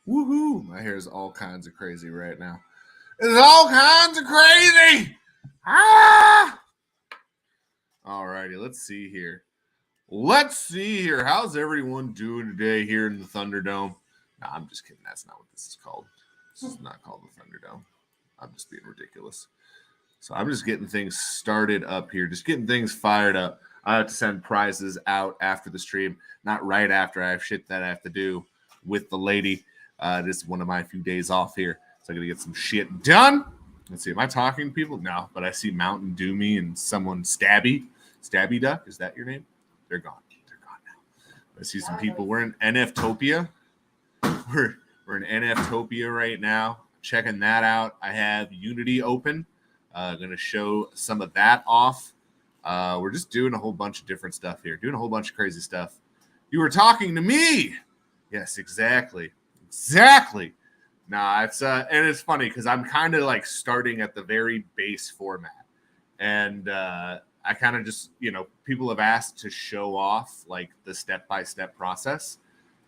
Woohoo! My hair is all kinds of crazy right now. It's all kinds of crazy! Ah! Alrighty, let's see here. How's everyone doing today here in the Thunderdome? No, I'm just kidding. That's not what this is called. This is not called the Thunderdome. I'm just being ridiculous. So I'm just getting things started up here, just getting things fired up. I have to send prizes out after the stream, not right after. I have shit that I have to do with the lady. This is one of my few days off here, so I'm going to get some shit done. Let's see, am I talking to people? No, but I see Mountain Doomy and someone Stabby Duck. Is that your name? They're gone. They're gone now. I see some people. We're in NFtopia. We're in NFtopia right now. Checking that out. I have Unity open. Going to show some of that off. We're just doing a whole bunch of different stuff here. Doing a whole bunch of crazy stuff. You were talking to me. Yes, exactly. Nah, it's and it's funny because I'm kind of like starting at the very base format, and I kind of just people have asked to show off like the step-by-step process,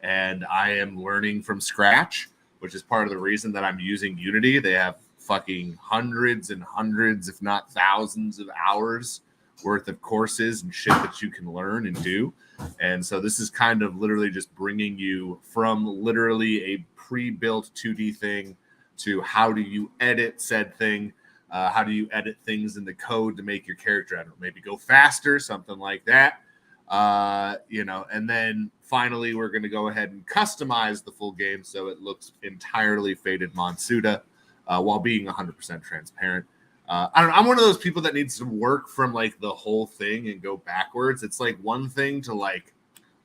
and I am learning from scratch, which is part of the reason that I'm using Unity. They have fucking hundreds and hundreds, if not thousands, of hours worth of courses and shit that you can learn and do. And so this is kind of literally just bringing you from literally a pre-built 2D thing to how do you edit said thing, how do you edit things in the code to make your character, I don't know, maybe go faster, something like that. And then finally we're going to go ahead and customize the full game so it looks entirely Faded Monsuta while being 100% transparent. I'm one of those people that needs to work from like the whole thing and go backwards. It's like one thing to like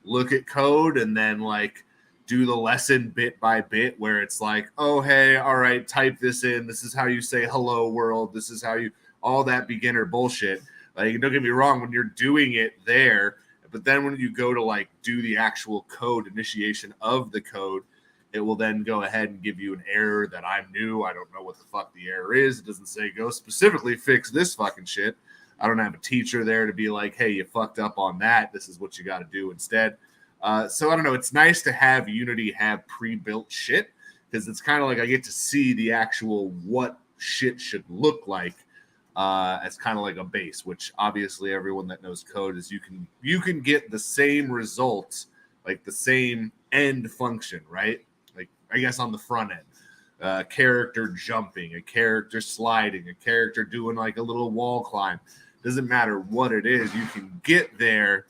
look at code and then like do the lesson bit by bit where it's like, oh, hey, all right, type this in. This is how you say hello world. This is how you, all that beginner bullshit. Like, don't get me wrong, when you're doing it there, but then when you go to like do the actual code initiation of the code, it will then go ahead and give you an error that I'm new. I don't know what the fuck the error is. It doesn't say go specifically fix this fucking shit. I don't have a teacher there to be like, hey, you fucked up on that. This is what you got to do instead. So I don't know. It's nice to have Unity have pre-built shit because it's kind of like I get to see the actual what shit should look like as kind of like a base, which obviously everyone that knows code is you can get the same results, like the same end function, right? Like I guess on the front end, character jumping, a character sliding, a character doing like a little wall climb. Doesn't matter what it is, you can get there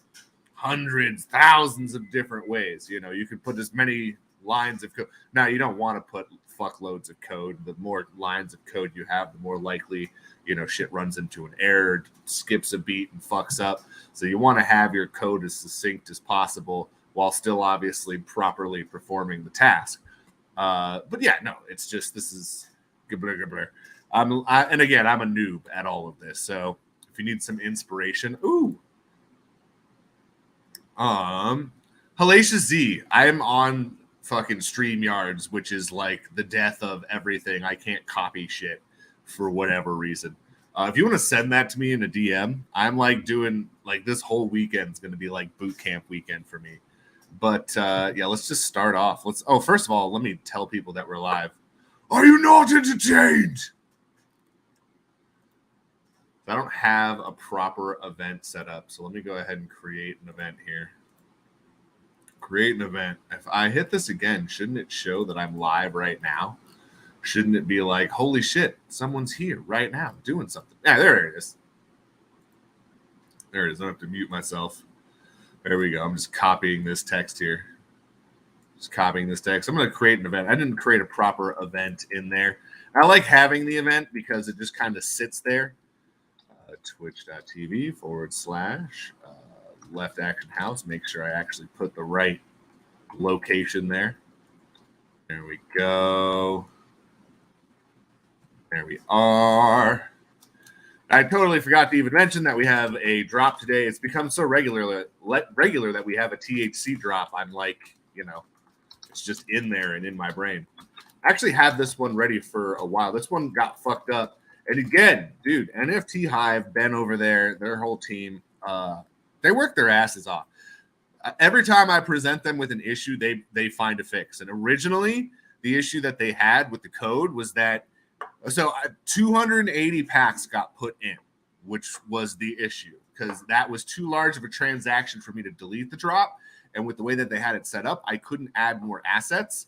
hundreds, thousands of different ways. You can put as many lines of code. Now, you don't want to put fuckloads of code. The more lines of code you have, the more likely, shit runs into an error, skips a beat, and fucks up. So you want to have your code as succinct as possible while still obviously properly performing the task. But yeah, no, it's just, this is and again, I'm a noob at all of this. So if you need some inspiration, Hellacious Z, I am on fucking StreamYards, which is like the death of everything. I can't copy shit for whatever reason. If you want to send that to me in a DM, I'm like doing like this whole weekend is going to be like boot camp weekend for me. But yeah, let's just start off. First of all, let me tell people that we're live. Are you not entertained? I don't have a proper event set up, so let me go ahead and create an event here. Create an event. If I hit this again, shouldn't it show that I'm live right now? Shouldn't it be like, holy shit, someone's here right now doing something? Yeah, there it is. There it is. I don't have to mute myself. There we go. I'm just copying this text here. I'm going to create an event. I didn't create a proper event in there. I like having the event because it just kind of sits there. Twitch.tv / Left Action House. Make sure I actually put the right location there. There we go. There we are. I totally forgot to even mention that we have a drop today. It's become so regular that we have a THC drop. I'm like, it's just in there and in my brain. I actually had this one ready for a while. This one got fucked up. And again, dude, NFT Hive, Ben over there, their whole team, they work their asses off. Every time I present them with an issue, they find a fix. And originally, the issue that they had with the code was that 280 packs got put in, which was the issue, because that was too large of a transaction for me to delete the drop. And with the way that they had it set up, I couldn't add more assets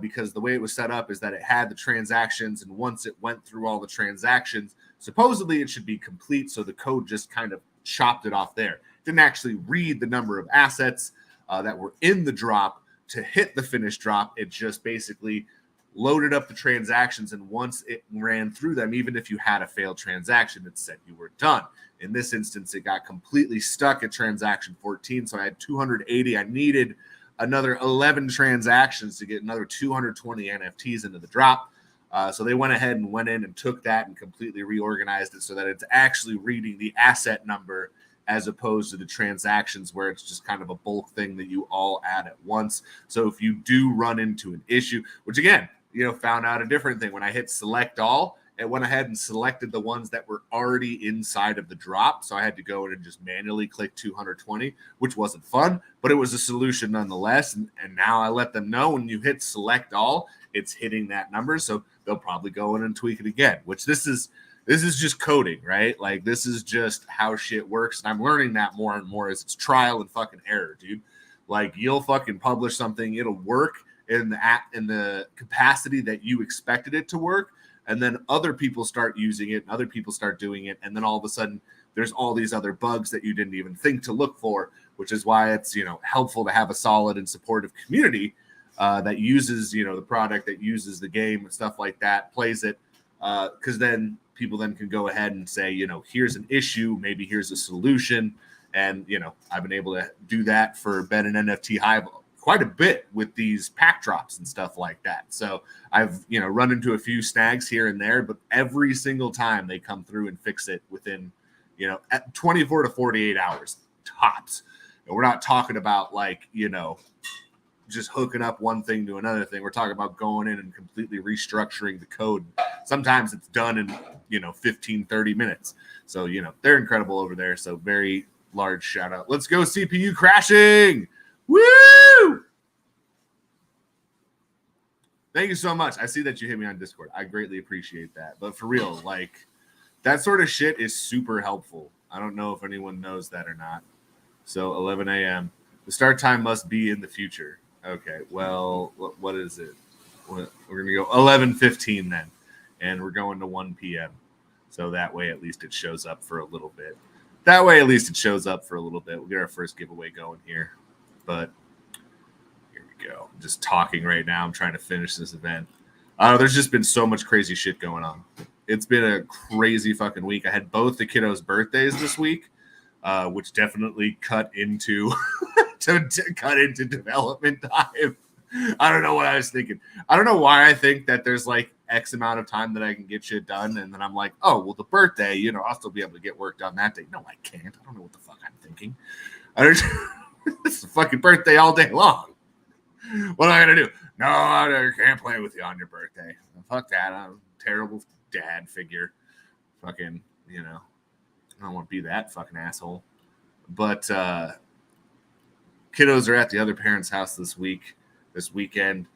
because the way it was set up is that it had the transactions, and once it went through all the transactions, supposedly it should be complete. So the code just kind of chopped it off there. Didn't actually read the number of assets that were in the drop to hit the finished drop. It just basically loaded up the transactions, and once it ran through them, even if you had a failed transaction, it said you were done. In this instance, it got completely stuck at transaction 14, so I had 280. I needed another 11 transactions to get another 220 NFTs into the drop. So they went ahead and went in and took that and completely reorganized it so that it's actually reading the asset number as opposed to the transactions where it's just kind of a bulk thing that you all add at once. So if you do run into an issue, which again, found out a different thing. When I hit select all, it went ahead and selected the ones that were already inside of the drop. So I had to go in and just manually click 220, which wasn't fun, but it was a solution nonetheless. And now I let them know when you hit select all, it's hitting that number. So they'll probably go in and tweak it again, which this is just coding, right? Like, this is just how shit works. And I'm learning that more and more as it's trial and fucking error, dude. Like, you'll fucking publish something, it'll work in the capacity that you expected it to work, and then other people start using it and other people start doing it, and then all of a sudden there's all these other bugs that you didn't even think to look for, which is why it's helpful to have a solid and supportive community that uses the product, that uses the game and stuff like that, plays it, because then people then can go ahead and say, here's an issue, maybe here's a solution. And I've been able to do that for Ben and NFT Hive quite a bit with these pack drops and stuff like that. So I've, run into a few snags here and there, but every single time they come through and fix it within, at 24 to 48 hours tops. And we're not talking about just hooking up one thing to another thing. We're talking about going in and completely restructuring the code. Sometimes it's done in, 15, 30 minutes. So, they're incredible over there. So very large shout out. Let's go CPU crashing. Woo! Thank you so much. I see that you hit me on Discord. I greatly appreciate that. But for real, that sort of shit is super helpful. I don't know if anyone knows that or not. So 11 a.m. The start time must be in the future. Okay, well, what is it? We're going to go 11:15 then. And we're going to 1 p.m. So that way at least it shows up for a little bit. We'll get our first giveaway going here. But here we go. I'm just talking right now. I'm trying to finish this event. There's just been so much crazy shit going on. It's been a crazy fucking week. I had both the kiddos' birthdays this week, which definitely cut into cut into development time. I don't know what I was thinking. I don't know why I think that there's X amount of time that I can get shit done, and then I'm like, oh well, the birthday, I'll still be able to get work done that day. No, I can't. I don't know what the fuck I'm thinking. It's a fucking birthday all day long. What am I gonna do? No, I can't play with you on your birthday. Fuck that. I'm a terrible dad figure. Fucking, I don't want to be that fucking asshole. But kiddos are at the other parent's house this weekend.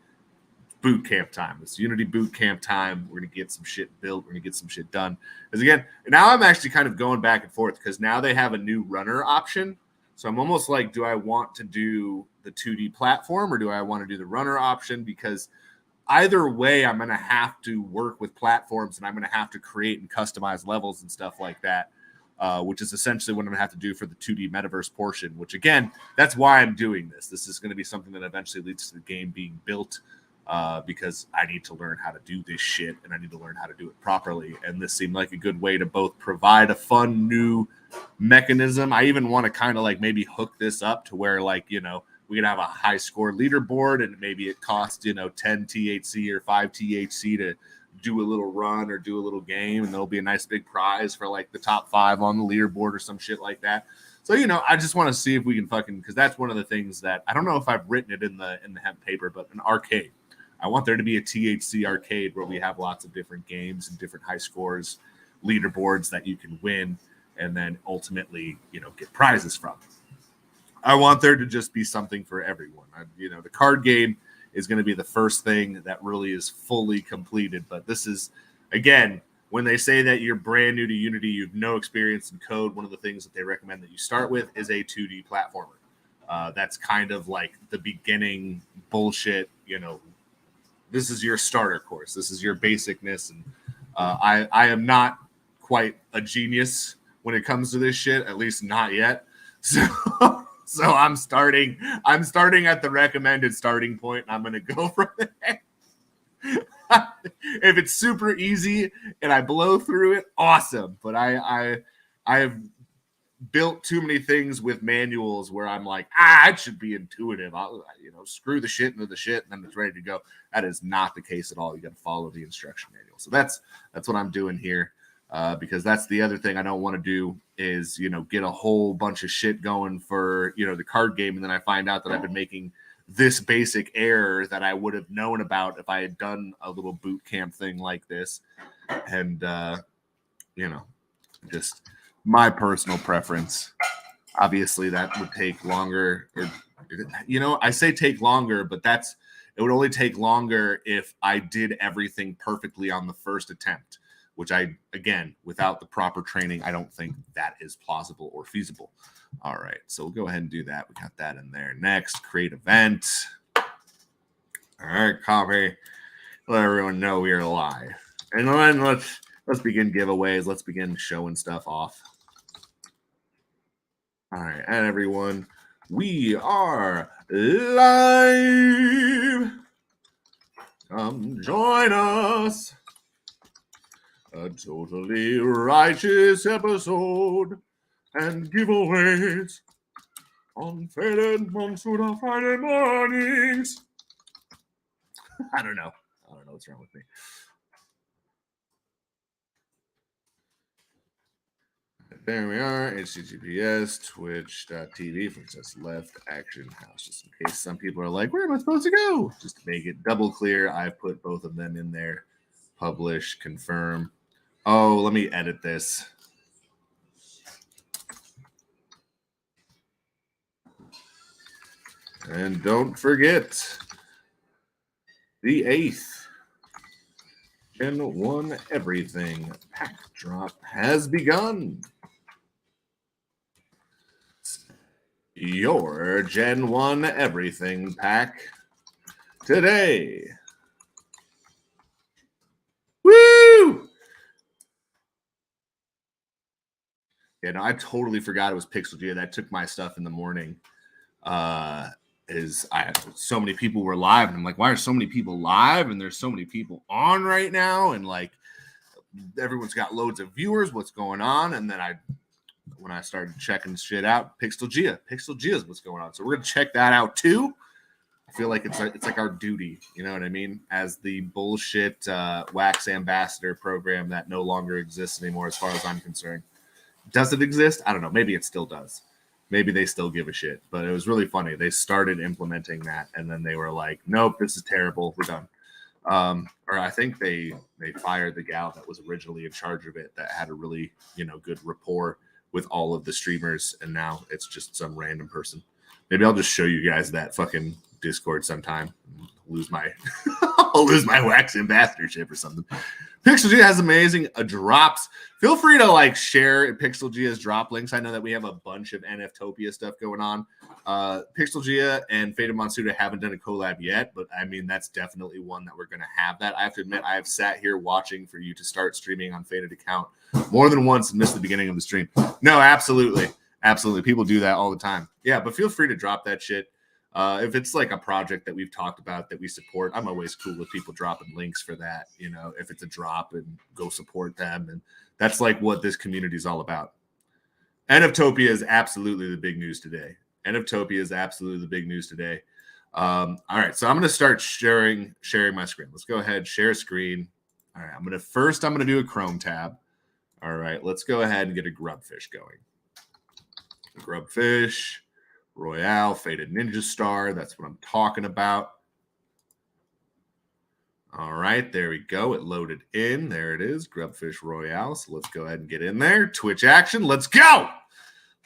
Boot camp time. It's Unity boot camp time. We're gonna get some shit built. We're gonna get some shit done. Because again, now I'm actually kind of going back and forth because now they have a new runner option. So I'm almost like, do I want to do the 2D platform or do I want to do the runner option? Because either way, I'm going to have to work with platforms and I'm going to have to create and customize levels and stuff like that, which is essentially what I'm going to have to do for the 2D metaverse portion, which again, that's why I'm doing this. This is going to be something that eventually leads to the game being built because I need to learn how to do this shit and I need to learn how to do it properly. And this seemed like a good way to both provide a fun new mechanism. I even want to kind of maybe hook this up to where we can have a high score leaderboard and maybe it costs 10 THC or 5 THC to do a little run or do a little game, and there'll be a nice big prize for the top 5 on the leaderboard or some shit like that. So I just want to see if we can because that's one of the things that I don't know if I've written it in the hemp paper, but an arcade. I want there to be a THC arcade where we have lots of different games and different high scores, leaderboards that you can win and then ultimately, get prizes from. I want there to just be something for everyone. The card game is going to be the first thing that really is fully completed. But this is, again, when they say that you're brand new to Unity, you have no experience in code, one of the things that they recommend that you start with is a 2D platformer. That's kind of like the beginning bullshit, this is your starter course. This is your basicness. And I am not quite a genius when it comes to this shit, at least not yet. So I'm starting at the recommended starting point, and I'm going to go from there. If it's super easy and I blow through it, awesome. But I have built too many things with manuals where I'm like, it should be intuitive. I'll, screw the shit into the shit and then it's ready to go. That is not the case at all. You got to follow the instruction manual. So that's what I'm doing here, because that's the other thing I don't want to do is, get a whole bunch of shit going for, the card game. And then I find out that I've been making this basic error that I would have known about if I had done a little boot camp thing like this. And, just my personal preference. Obviously, that would take longer. I say take longer, but it would only take longer if I did everything perfectly on the first attempt, which again, without the proper training, I don't think that is plausible or feasible. All right, so we'll go ahead and do that. We got that in there. Next, create event. All right, copy. Let everyone know we are live. And then let's begin giveaways. Let's begin showing stuff off. All right, and everyone, we are live. Come join us. A totally righteous episode and giveaways on Faded Monsuta Friday Mornings. I don't know what's wrong with me. There we are, https twitch.tv/left action house. Just in case some people are like, where am I supposed to go? Just to make it double clear, I've put both of them in there. Publish, confirm. Oh, let me edit this. And don't forget, the 8th Gen 1 Everything pack drop has begun. Your Gen 1 Everything pack today. Woo! Yeah, no, I totally forgot it was Pixel Gia. That took my stuff in the morning. So many people were live, and I'm like, why are so many people live? And there's so many people on right now, and like everyone's got loads of viewers. What's going on? And then when I started checking shit out, Pixel Gia is what's going on. So we're gonna check that out too. I feel like it's like our duty, you know what I mean? As the bullshit Wax Ambassador program that no longer exists anymore, as far as I'm concerned. Does it exist? I don't know. Maybe it still does. Maybe they still give a shit. But it was really funny. They started implementing that, and then they were like, nope, this is terrible. We're done. Or I think they fired the gal that was originally in charge of it that had a really, good rapport with all of the streamers, and now it's just some random person. Maybe I'll just show you guys that fucking Discord sometime. I'll lose my Wax Ambassadorship or something. Pixel Gia has amazing drops. Feel free to share Pixel Gia's drop links. I know that we have a bunch of NFtopia stuff going on. Pixel Gia and Faded Monsuta haven't done a collab yet, but I mean that's definitely one that we're going to have. That I have to admit, I have sat here watching for you to start streaming on Faded account more than once and missed the beginning of the stream. No, absolutely. People do that all the time. Yeah, but feel free to drop that shit. If it's like a project that we've talked about that we support, I'm always cool with people dropping links for that. If it's a drop, and go support them. And that's like what this community is all about. NFtopia is absolutely the big news today. All right, so I'm going to start sharing my screen. Let's go ahead, share screen. All right, I'm going to do a Chrome tab. All right, let's go ahead and get a Grubfish going. Grubfish. Royale, Faded Ninja Star. That's what I'm talking about. All right, there we go. It loaded in. There it is, Grubfish Royale. So let's go ahead and get in there. Twitch action. Let's go.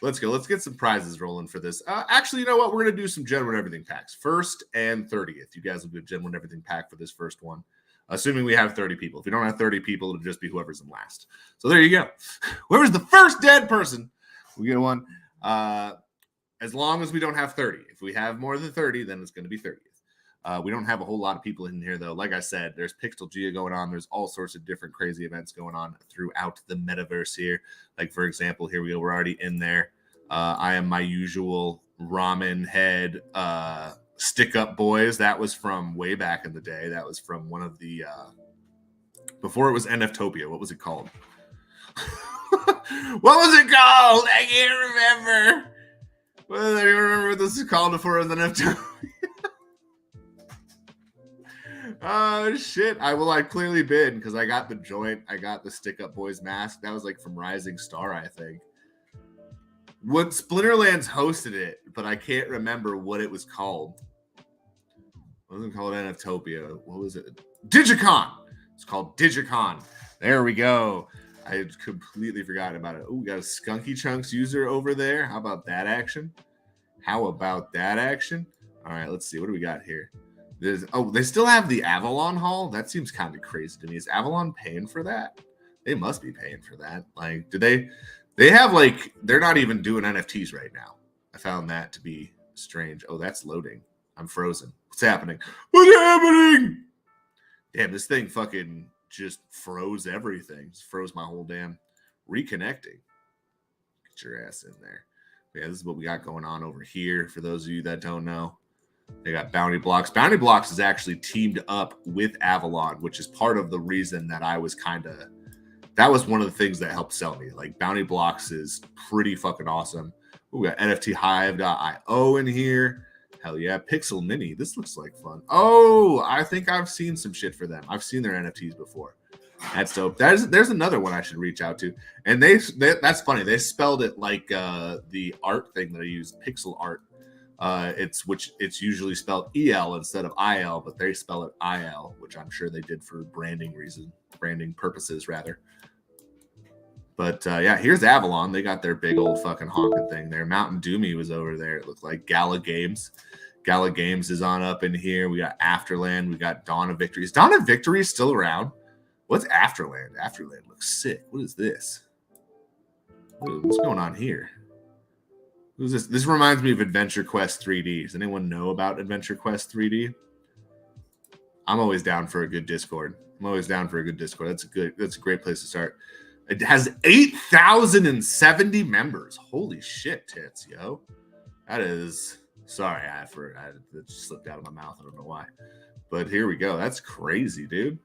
Let's go. Let's get some prizes rolling for this. Actually, you know what? We're going to do some Gen 1 Everything packs. 1st and 30th. You guys will do a Gen 1 Everything pack for this first one. Assuming we have 30 people. If we don't have 30 people, it'll just be whoever's in last. So there you go. Whoever's the first dead person, we get one. As long as we don't have 30. If we have more than 30, then it's going to be 30th. We don't have a whole lot of people in here, though. Like I said, there's Pixel Gia going on. There's all sorts of different crazy events going on throughout the metaverse here. Like, for example, here we go. We're already in there. I am my usual ramen head stick-up boys. That was from way back in the day. That was from one of the before it was NFtopia. What was it called? What was it called? I can't remember. Well, I don't remember what this is called before it was NFtopia. Oh shit! I clearly been because I got the joint. I got the stick-up boys mask. That was like from Rising Star, I think. What Splinterlands hosted it, but I can't remember what it was called. It wasn't called NFtopia. What was it? Digicon. It's called Digicon. There we go. I had completely forgotten about it. Oh, we got a Skunky Chunks user over there. How about that action? All right, let's see. What do we got here? They still have the Avalon Hall? That seems kind of crazy to me. Is Avalon paying for that? They must be paying for that. Like, do they have, like, they're not even doing NFTs right now. I found that to be strange. Oh, that's loading. I'm frozen. What's happening? What's happening? Damn, this thing fucking just froze everything. Just froze my whole damn reconnecting. Get your ass in there. Yeah, this is what we got going on over here. For those of you that don't know, they got Bounty Blocks. Bounty Blocks is actually teamed up with Avalon, which is part of the reason that I was that was one of the things that helped sell me. Like, Bounty Blocks is pretty fucking awesome. Ooh, we got NFThive.io in here. Hell yeah. Pixel Mini. This looks like fun. Oh, I think I've seen some shit for them. I've seen their NFTs before. That's dope. There's another one I should reach out to. And that's funny. They spelled it like the art thing that I use, pixel art. It's usually spelled EL instead of IL, but they spell it IL, which I'm sure they did for branding purposes rather. But yeah, here's Avalon. They got their big old fucking honking thing there. Mountain Doomy was over there. It looked like Gala Games. Gala Games is on up in here. We got Afterland. We got Dawn of Victory. Is Dawn of Victory still around? What's Afterland? Afterland looks sick. What is this? What's going on here? Who's this? This reminds me of Adventure Quest 3D. Does anyone know about Adventure Quest 3D? I'm always down for a good Discord. That's a great place to start. It has 8,070 members. Holy shit, tits, yo. That is... Sorry, it just slipped out of my mouth. I don't know why. But here we go. That's crazy, dude.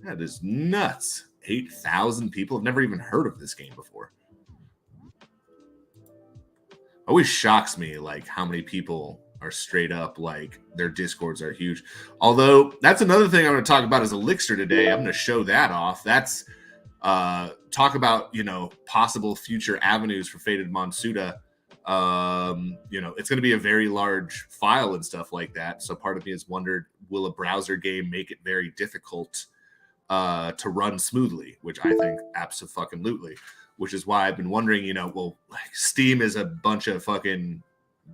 That is nuts. 8,000 people. I've never even heard of this game before. Always shocks me, like, how many people are straight up, like, their Discords are huge. Although, that's another thing I'm going to talk about is Elixir today. I'm going to show that off. That's... talk about, possible future avenues for Faded Monsuta. It's going to be a very large file and stuff like that. So part of me has wondered, will a browser game make it very difficult to run smoothly? Which I think abso-fucking-lutely. Which is why I've been wondering, like, Steam is a bunch of fucking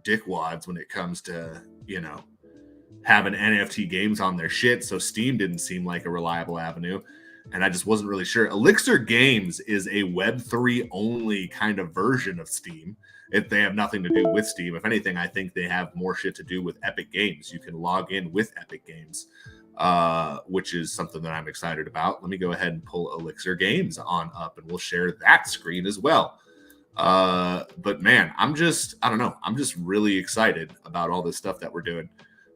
dickwads when it comes to, having NFT games on their shit. So Steam didn't seem like a reliable avenue. And I just wasn't really sure. Elixir Games is a Web3 only kind of version of Steam. They have nothing to do with Steam. If anything, I think they have more shit to do with Epic Games. You can log in with Epic Games, which is something that I'm excited about. Let me go ahead and pull Elixir Games on up, and we'll share that screen as well. But man, I don't know. I'm just really excited about all this stuff that we're doing.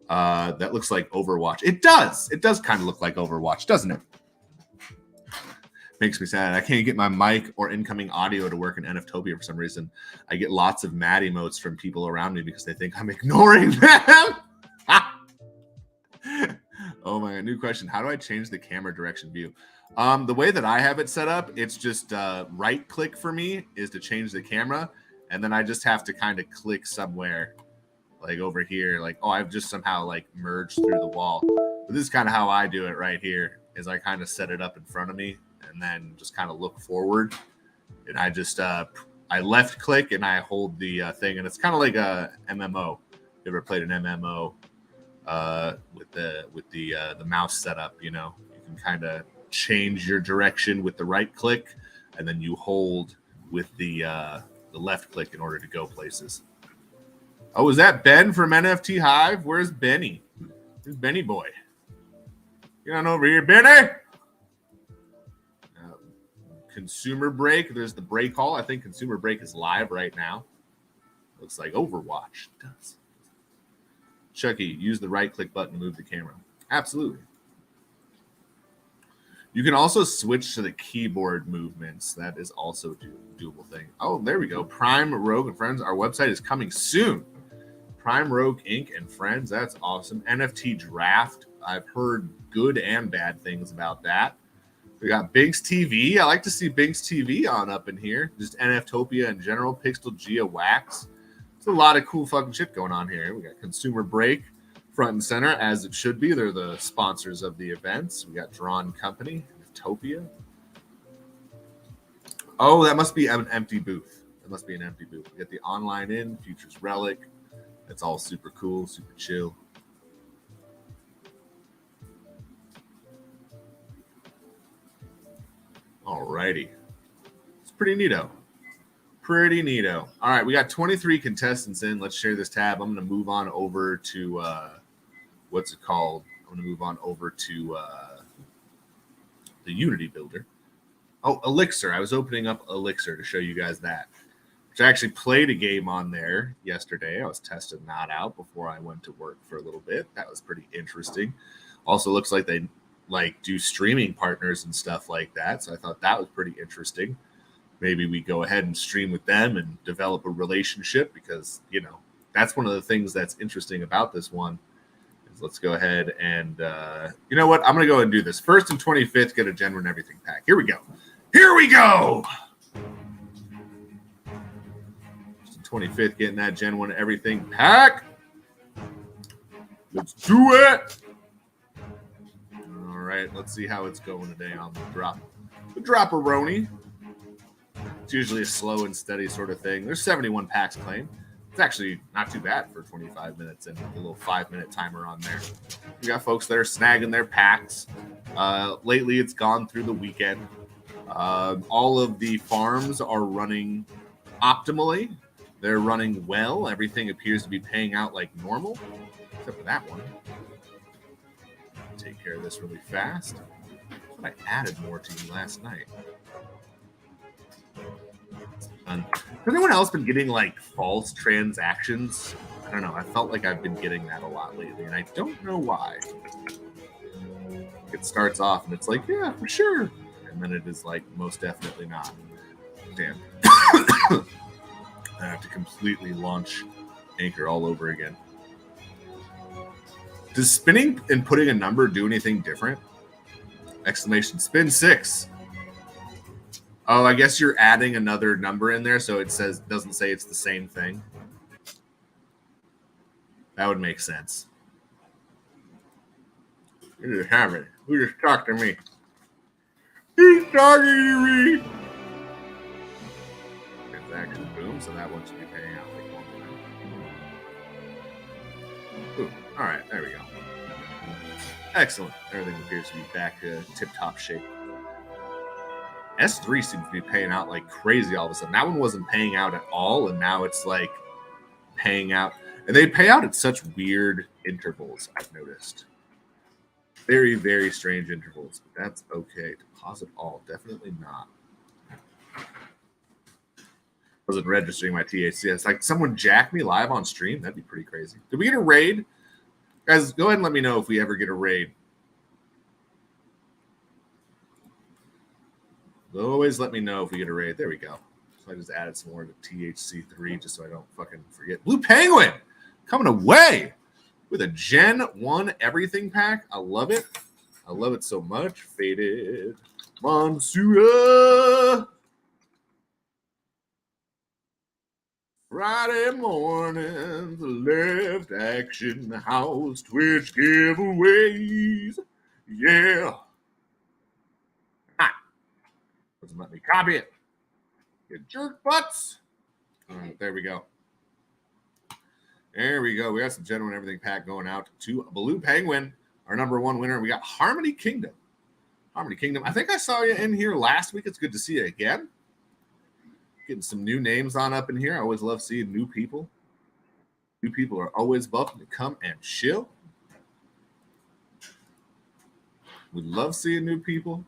That looks like Overwatch. It does. It does kind of look like Overwatch, doesn't it? Makes me sad. I can't get my mic or incoming audio to work in NFtopia for some reason. I get lots of mad emotes from people around me because they think I'm ignoring them. Oh my God. New question. How do I change the camera direction view? The way that I have it set up, it's just right click for me is to change the camera. And then I just have to kind of click somewhere like over here. Like, oh, I've just somehow like merged through the wall. But this is kind of how I do it right here is I kind of set it up in front of me. And then just kind of look forward, and I just I left click and I hold the thing, and it's kind of like a MMO. You ever played an MMO with the mouse setup? You know, you can kind of change your direction with the right click, and then you hold with the left click in order to go places. Oh, is that Ben from NFT Hive? Where's Benny? Where's Benny boy? Get on over here, Benny. Consumer break. There's the break hall. I think consumer break is live right now. Looks like Overwatch does. Chucky, use the right click button to move the camera. Absolutely. You can also switch to the keyboard movements. That is also a doable thing. Oh, there we go. Prime Rogue and Friends. Our website is coming soon. Prime Rogue Inc. and Friends. That's awesome. NFT Draft. I've heard good and bad things about that. We got Binks TV. I like to see Binks TV on up in here. Just NFtopia in general. Pixel Gia Wax. There's a lot of cool fucking shit going on here. We got Consumer Break front and center, as it should be. They're the sponsors of the events. We got Drawn Company, NFtopia. Oh, that must be an empty booth. That must be an empty booth. We got the online in, Futures Relic. That's all super cool, super chill. Alrighty. It's pretty neato. Pretty neato. All right, we got 23 contestants in. Let's share this tab. I'm going to move on over to, what's it called? I'm going to move on over to the Unity Builder. Oh, Elixir. I was opening up Elixir to show you guys that. Which I actually played a game on there yesterday. I was testing that out before I went to work for a little bit. That was pretty interesting. Also looks like they do streaming partners and stuff like that. So I thought that was pretty interesting. Maybe we go ahead and stream with them and develop a relationship because, you know, that's one of the things that's interesting about this one. Is let's go ahead and, you know what? I'm going to go ahead and do this. 1st and 25th, get a Gen 1 Everything pack. Here we go. Here we go. 25th, getting that Gen 1 Everything pack. Let's do it. All right, let's see how it's going today on the drop. The Drop-A-Roni. It's usually a slow and steady sort of thing. There's 71 packs claimed. It's actually not too bad for 25 minutes and a little 5-minute timer on there. We got folks that are snagging their packs. Lately, it's gone through the weekend. All of the farms are running optimally. They're running well. Everything appears to be paying out like normal, except for that one. Take care of this really fast. I added more to you last night. Has anyone else been getting like false transactions? I don't know. I felt like I've been getting that a lot lately, and I don't know why. It starts off and it's like, yeah, for sure. And then it is like, most definitely not. Damn. I have to completely launch Anchor all over again. Does spinning and putting a number do anything different? Exclamation, spin 6. Oh, I guess you're adding another number in there, so it doesn't say it's the same thing. That would make sense. You just have it. Who just talked to me? He's talking to me. Transaction, boom. So that one should be paying out like one. Ooh, all right, there we go. Excellent. Everything appears to be back to tip-top shape. S3 seems to be paying out like crazy all of a sudden. That one wasn't paying out at all, and now it's like paying out. And they pay out at such weird intervals, I've noticed. Very, very strange intervals, but that's okay. Deposit all, definitely not. Wasn't registering my THC. It's like someone jacked me live on stream. That'd be pretty crazy. Did we get a raid? Guys, go ahead and let me know if we ever get a raid. Always let me know if we get a raid. There we go. So I just added some more to THC3 just so I don't fucking forget. Blue Penguin coming away with a Gen 1 Everything pack. I love it. I love it so much. Faded Monsuta Friday mornings, left action, house Twitch giveaways. Yeah. Doesn't let me copy it. You jerk butts. All right, there we go. There we go. We got some Genuine Everything pack going out to Blue Penguin, our #1 winner. We got Harmony Kingdom. Harmony Kingdom. I think I saw you in here last week. It's good to see you again. Getting some new names on up in here. I always love seeing new people. New people are always welcome to come and chill. We love seeing new people.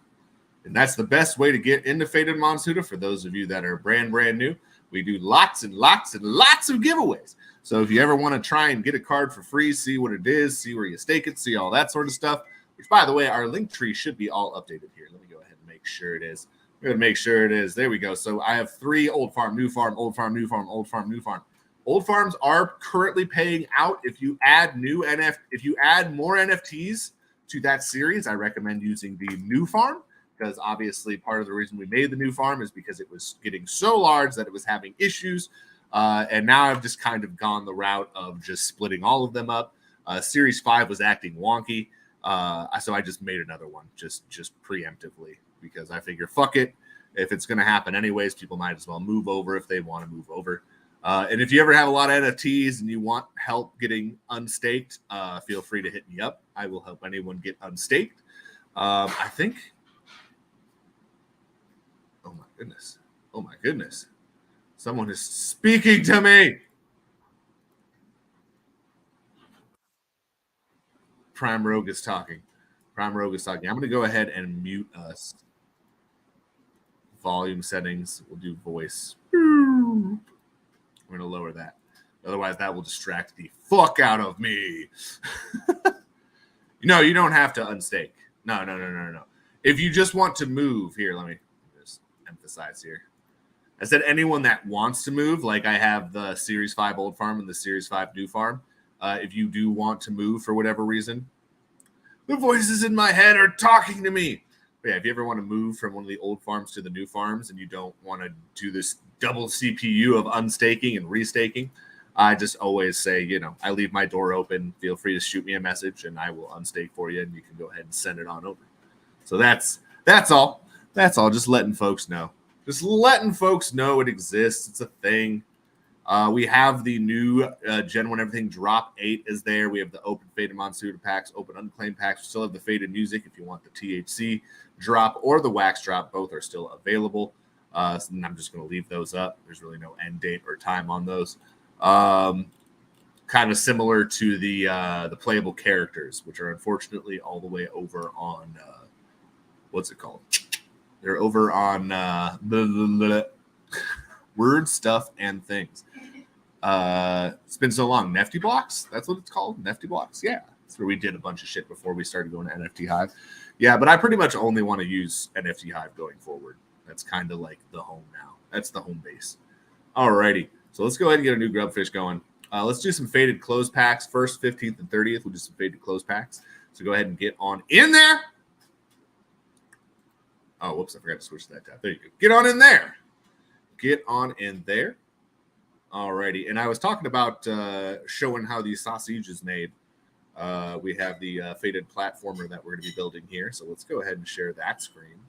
And that's the best way to get into Faded Monsuta. For those of you that are brand new, we do lots and lots and lots of giveaways. So if you ever want to try and get a card for free, see what it is, see where you stake it, see all that sort of stuff, which, by the way, our link tree should be all updated here. Let me go ahead and make sure it is. We're going to make sure it is. There we go. So I have 3 old farm, new farm, old farm, new farm, old farm, new farm. Old farms are currently paying out. If you add if you add more NFTs to that series, I recommend using the new farm, because obviously part of the reason we made the new farm is because it was getting so large that it was having issues. And now I've just kind of gone the route of just splitting all of them up. Series 5 was acting wonky. So I just made another one just preemptively, because I figure, fuck it. If it's going to happen anyways, people might as well move over if they want to move over. And if you ever have a lot of NFTs and you want help getting unstaked, feel free to hit me up. I will help anyone get unstaked. I think. Oh my goodness. Someone is speaking to me. Prime Rogue is talking. I'm going to go ahead and mute us. Volume settings. We'll do voice. We're going to lower that. Otherwise, that will distract the fuck out of me. No, you don't have to unstake. No. If you just want to move, here, let me just emphasize here. I said anyone that wants to move, like I have the Series 5 old farm and the Series 5 new farm. If you do want to move for whatever reason, the voices in my head are talking to me. But yeah, if you ever want to move from one of the old farms to the new farms and you don't want to do this double CPU of unstaking and restaking, I just always say, I leave my door open. Feel free to shoot me a message and I will unstake for you, and you can go ahead and send it on over. So that's all. That's all. Just letting folks know. Just letting folks know it exists. It's a thing. We have the new Gen 1 Everything Drop 8 is there. We have the open Faded Monsuta packs, open Unclaimed packs. We still have the Faded Music if you want the THC drop or the Wax drop. Both are still available. And I'm just going to leave those up. There's really no end date or time on those. Kind of similar to the playable characters, which are unfortunately all the way over on what's it called? They're over on Word, Stuff, and Things. It's been so long. Nefty Blocks? That's what it's called? Nefty Blocks? Yeah. That's where we did a bunch of shit before we started going to NFT Hive. Yeah, but I pretty much only want to use NFT Hive going forward. That's kind of like the home now. That's the home base. Alrighty. So let's go ahead and get a new Grubfish going. Let's do some Faded Close packs. 1st, 15th, and 30th. We'll do some Faded Close packs. So go ahead and get on in there. Oh, whoops. I forgot to switch that tab. There you go. Get on in there. Get on in there. Alrighty. And I was talking about showing how the sausage is made. We have the Faded platformer that we're going to be building here. So let's go ahead and share that screen.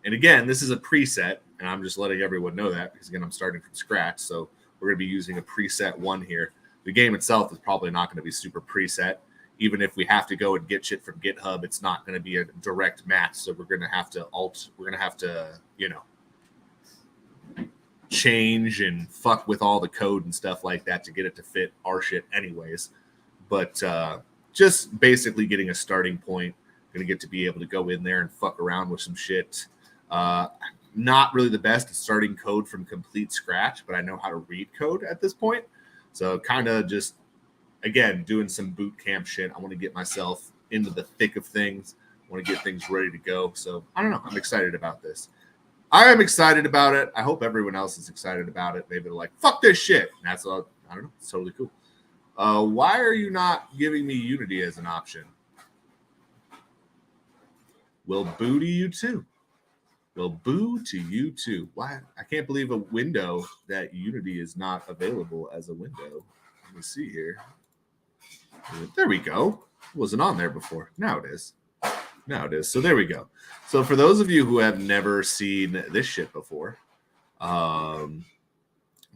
And again, this is a preset, and I'm just letting everyone know that because, again, I'm starting from scratch. So we're going to be using a preset one here. The game itself is probably not going to be super preset. Even if we have to go and get shit from GitHub, it's not going to be a direct match. So we're going to have to change and fuck with all the code and stuff like that to get it to fit our shit anyways. But just basically getting a starting point. Going to get to be able to go in there and fuck around with some shit. Not really the best at starting code from complete scratch, but I know how to read code at this point. So kind of just, again, doing some boot camp shit. I want to get myself into the thick of things. I want to get things ready to go. So I don't know. I'm excited about this. I am excited about it. I hope everyone else is excited about it. Maybe they're like, fuck this shit. And that's all. I don't know. It's totally cool. Why are you not giving me Unity as an option? We'll boo to you too. We'll boo to you too. Why? I can't believe a window that Unity is not available as a window. Let me see here. There we go. It wasn't on there before. Now it is. So there we go. So for those of you who have never seen this shit before, I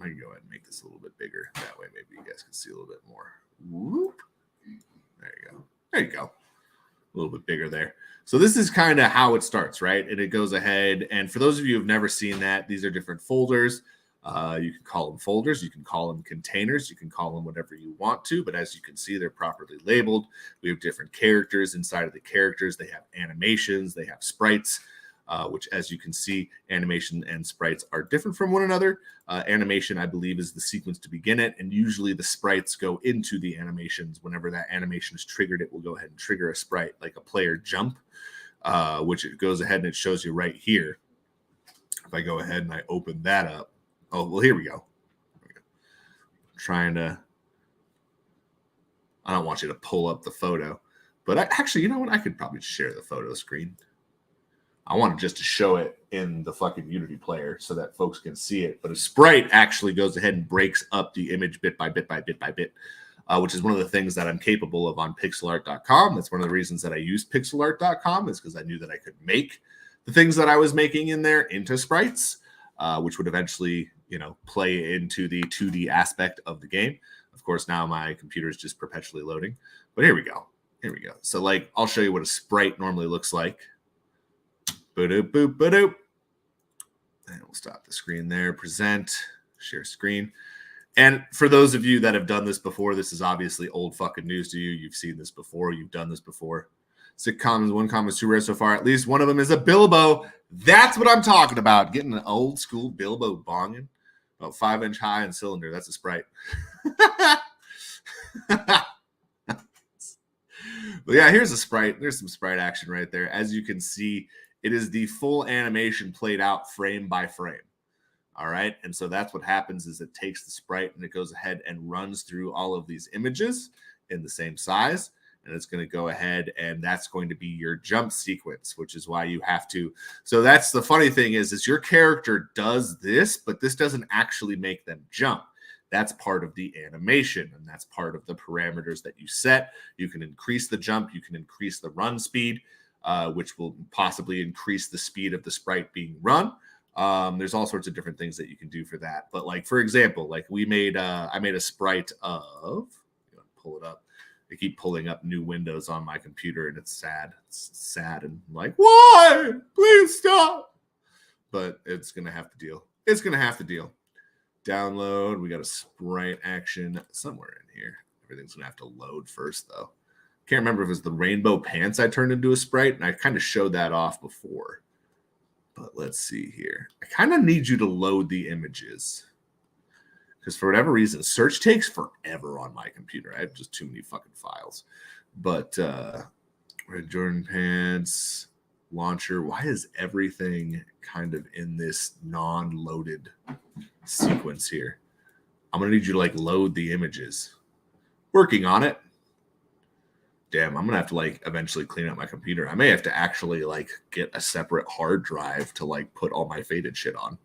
can go ahead and make this a little bit bigger. That way, maybe you guys can see a little bit more. Whoop. There you go. There you go. A little bit bigger there. So this is kind of how it starts, right? And it goes ahead. And for those of you who've never seen that, these are different folders. You can call them folders. You can call them containers. You can call them whatever you want to. But as you can see, they're properly labeled. We have different characters. Inside of the characters, they have animations. They have sprites, which, as you can see, animation and sprites are different from one another. Animation, I believe, is the sequence to begin it. And usually the sprites go into the animations. Whenever that animation is triggered, it will go ahead and trigger a sprite like a player jump, which it goes ahead and it shows you right here. If I go ahead and I open that up. Oh, well, here we go. Trying to, I don't want you to pull up the photo, but actually, you know what? I could probably share the photo screen. I wanted just to show it in the fucking Unity player so that folks can see it. But a sprite actually goes ahead and breaks up the image bit by bit by bit by bit, which is one of the things that I'm capable of on pixelart.com. That's one of the reasons that I used pixelart.com, is because I knew that I could make the things that I was making in there into sprites, which would eventually, you know, play into the 2D aspect of the game. Of course, now my computer is just perpetually loading. But here we go. Here we go. So, like, I'll show you what a sprite normally looks like. Ba-doop, boop, ba-doop. And we'll stop the screen there. Present, share screen. And for those of you that have done this before, this is obviously old fucking news to you. You've seen this before. You've done this before. 6 commons, 1 common is too rare so far. At least one of them is a Bilbo. That's what I'm talking about. Getting an old school Bilbo bonging. About 5-inch high and cylinder. That's a sprite. But yeah, here's a sprite. There's some sprite action right there. As you can see, it is the full animation played out frame by frame. All right. And so that's what happens is it takes the sprite and it goes ahead and runs through all of these images in the same size. And it's going to go ahead and that's going to be your jump sequence, which is why you have to. So that's the funny thing is your character does this, but this doesn't actually make them jump. That's part of the animation, and that's part of the parameters that you set. You can increase the jump. You can increase the run speed, which will possibly increase the speed of the sprite being run. There's all sorts of different things that you can do for that. But like, for example, like we made, I made a sprite of, pull it up. I keep pulling up new windows on my computer and it's sad. It's sad and I'm like, why? Please stop. But it's going to have to deal. It's going to have to deal. Download. We got a sprite action somewhere in here. Everything's going to have to load first though. Can't remember if it was the rainbow pants I turned into a sprite, and I kind of showed that off before. But let's see here. I kind of need you to load the images. Because for whatever reason, search takes forever on my computer. I have just too many fucking files. But Red Jordan Pants, launcher. Why is everything kind of in this non-loaded sequence here? I'm going to need you to like load the images. Working on it. Damn, I'm going to have to like eventually clean up my computer. I may have to actually like get a separate hard drive to like put all my Faded shit on.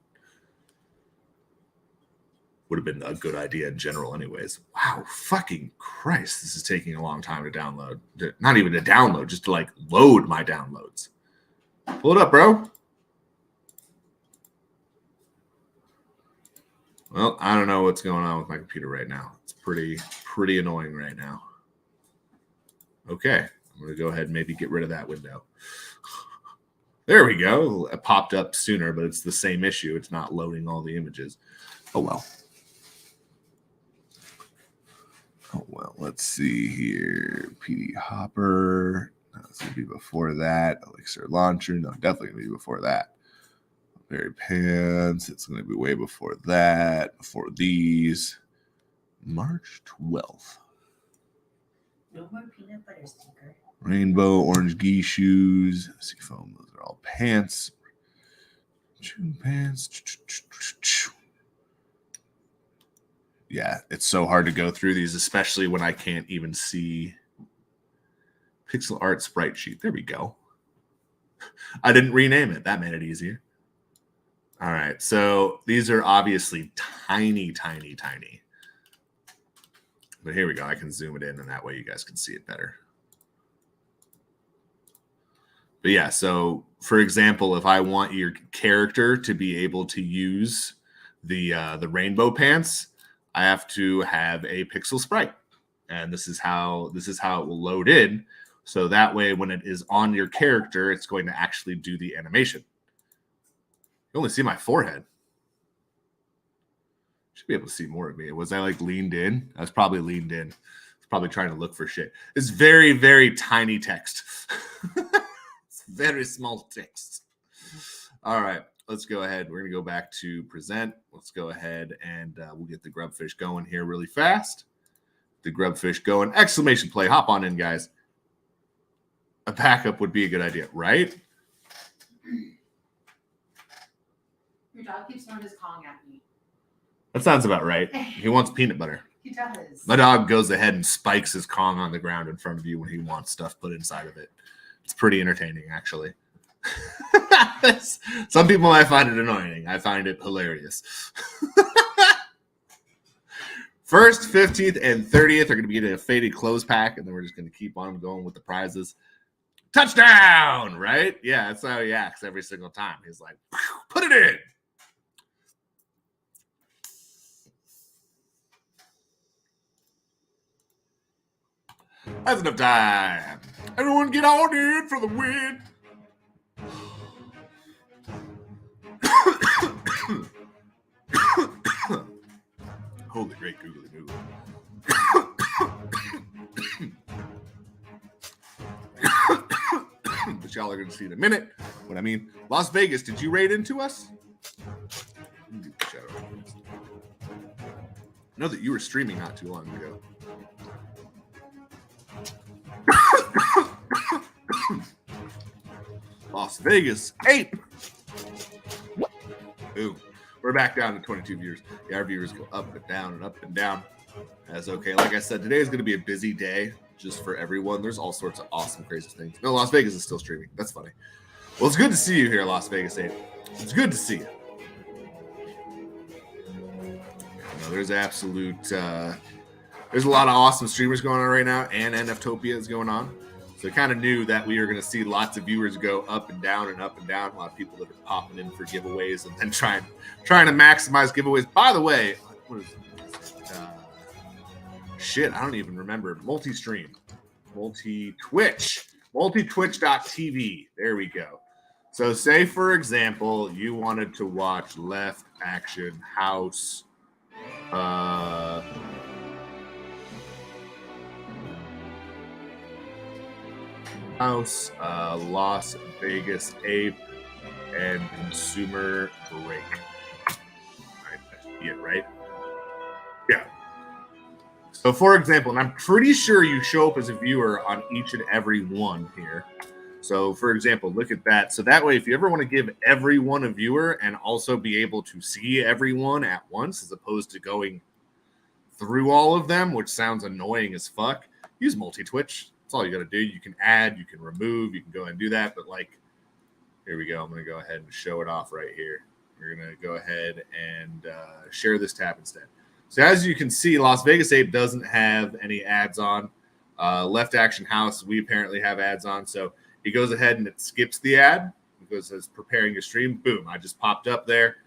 Would have been a good idea in general anyways. Wow, fucking Christ. This is taking a long time to download. Not even to download, just to like load my downloads. Pull it up, bro. Well, I don't know what's going on with my computer right now. It's pretty annoying right now. Okay, I'm going to go ahead and maybe get rid of that window. There we go. It popped up sooner, but it's the same issue. It's not loading all the images. Oh, well. Oh, well, let's see here. PD Hopper. No, it's going to be before that. Elixir Launcher. No, definitely going to be before that. Berry Pants. It's going to be way before that. Before these. March 12th. No more peanut butter sticker. Rainbow, orange gi shoes. Seafoam. Those are all pants. Pants. Yeah, it's so hard to go through these, especially when I can't even see pixel art sprite sheet. There we go. I didn't rename it. That made it easier. All right, so these are obviously tiny, tiny, tiny. But here we go. I can zoom it in, and that way you guys can see it better. But yeah, so for example, if I want your character to be able to use the rainbow pants, I have to have a pixel sprite, and this is how it will load in. So that way, when it is on your character, it's going to actually do the animation. You only see my forehead. Should be able to see more of me. Was I like leaned in? I was probably leaned in. I was probably trying to look for shit. It's very, very tiny text. It's very small text. All right, let's go ahead. We're going to go back to present. Let's go ahead and we'll get the grubfish going here really fast. The grubfish going. Exclamation play. Hop on in, guys. A backup would be a good idea, right? Your dog keeps throwing his Kong at me. That sounds about right. He wants peanut butter. He does. My dog goes ahead and spikes his Kong on the ground in front of you when he wants stuff put inside of it. It's pretty entertaining, actually. Some people might find it annoying. I find it hilarious. 1st, 15th, and 30th are going to be getting a faded clothes pack, and then we're just going to keep on going with the prizes. Touchdown, right? Yeah, that's how he acts every single time. He's like, put it in. That's enough time. Everyone get on in for the win. Holy great googly googly. But y'all are going to see in a minute what I mean. Las Vegas, did you raid into us? I know that you were streaming not too long ago. Las Vegas 8. Ooh, we're back down to 22 viewers. Yeah, our viewers go up and down and up and down. That's okay. Like I said, today is going to be a busy day just for everyone. There's all sorts of awesome, crazy things. No, Las Vegas is still streaming. That's funny. Well, it's good to see you here, Las Vegas 8. It's good to see you. No, there's absolute... there's a lot of awesome streamers going on right now, and NFtopia is going on. So I kind of knew that we were going to see lots of viewers go up and down and up and down. A lot of people that are popping in for giveaways and then trying to maximize giveaways. By the way, what is it? Shit, I don't even remember. Multi-stream. Multi-Twitch. Multi-Twitch.tv. There we go. So say, for example, you wanted to watch Left Action House. Las Vegas Ape, and Consumer Break. Right, that should be it, right? Yeah. So, for example, and I'm pretty sure you show up as a viewer on each and every one here. So, for example, look at that. So that way, if you ever want to give everyone a viewer and also be able to see everyone at once, as opposed to going through all of them, which sounds annoying as fuck, use multi-Twitch. That's all you got to do. You can add, you can remove, you can go ahead and do that. But like, here we go. I'm going to go ahead and show it off right here. We're going to go ahead and share this tab instead. So as you can see, Las Vegas Ape doesn't have any ads on. Left Action House, we apparently have ads on. So he goes ahead and it skips the ad because it's preparing your stream. Boom, I just popped up there.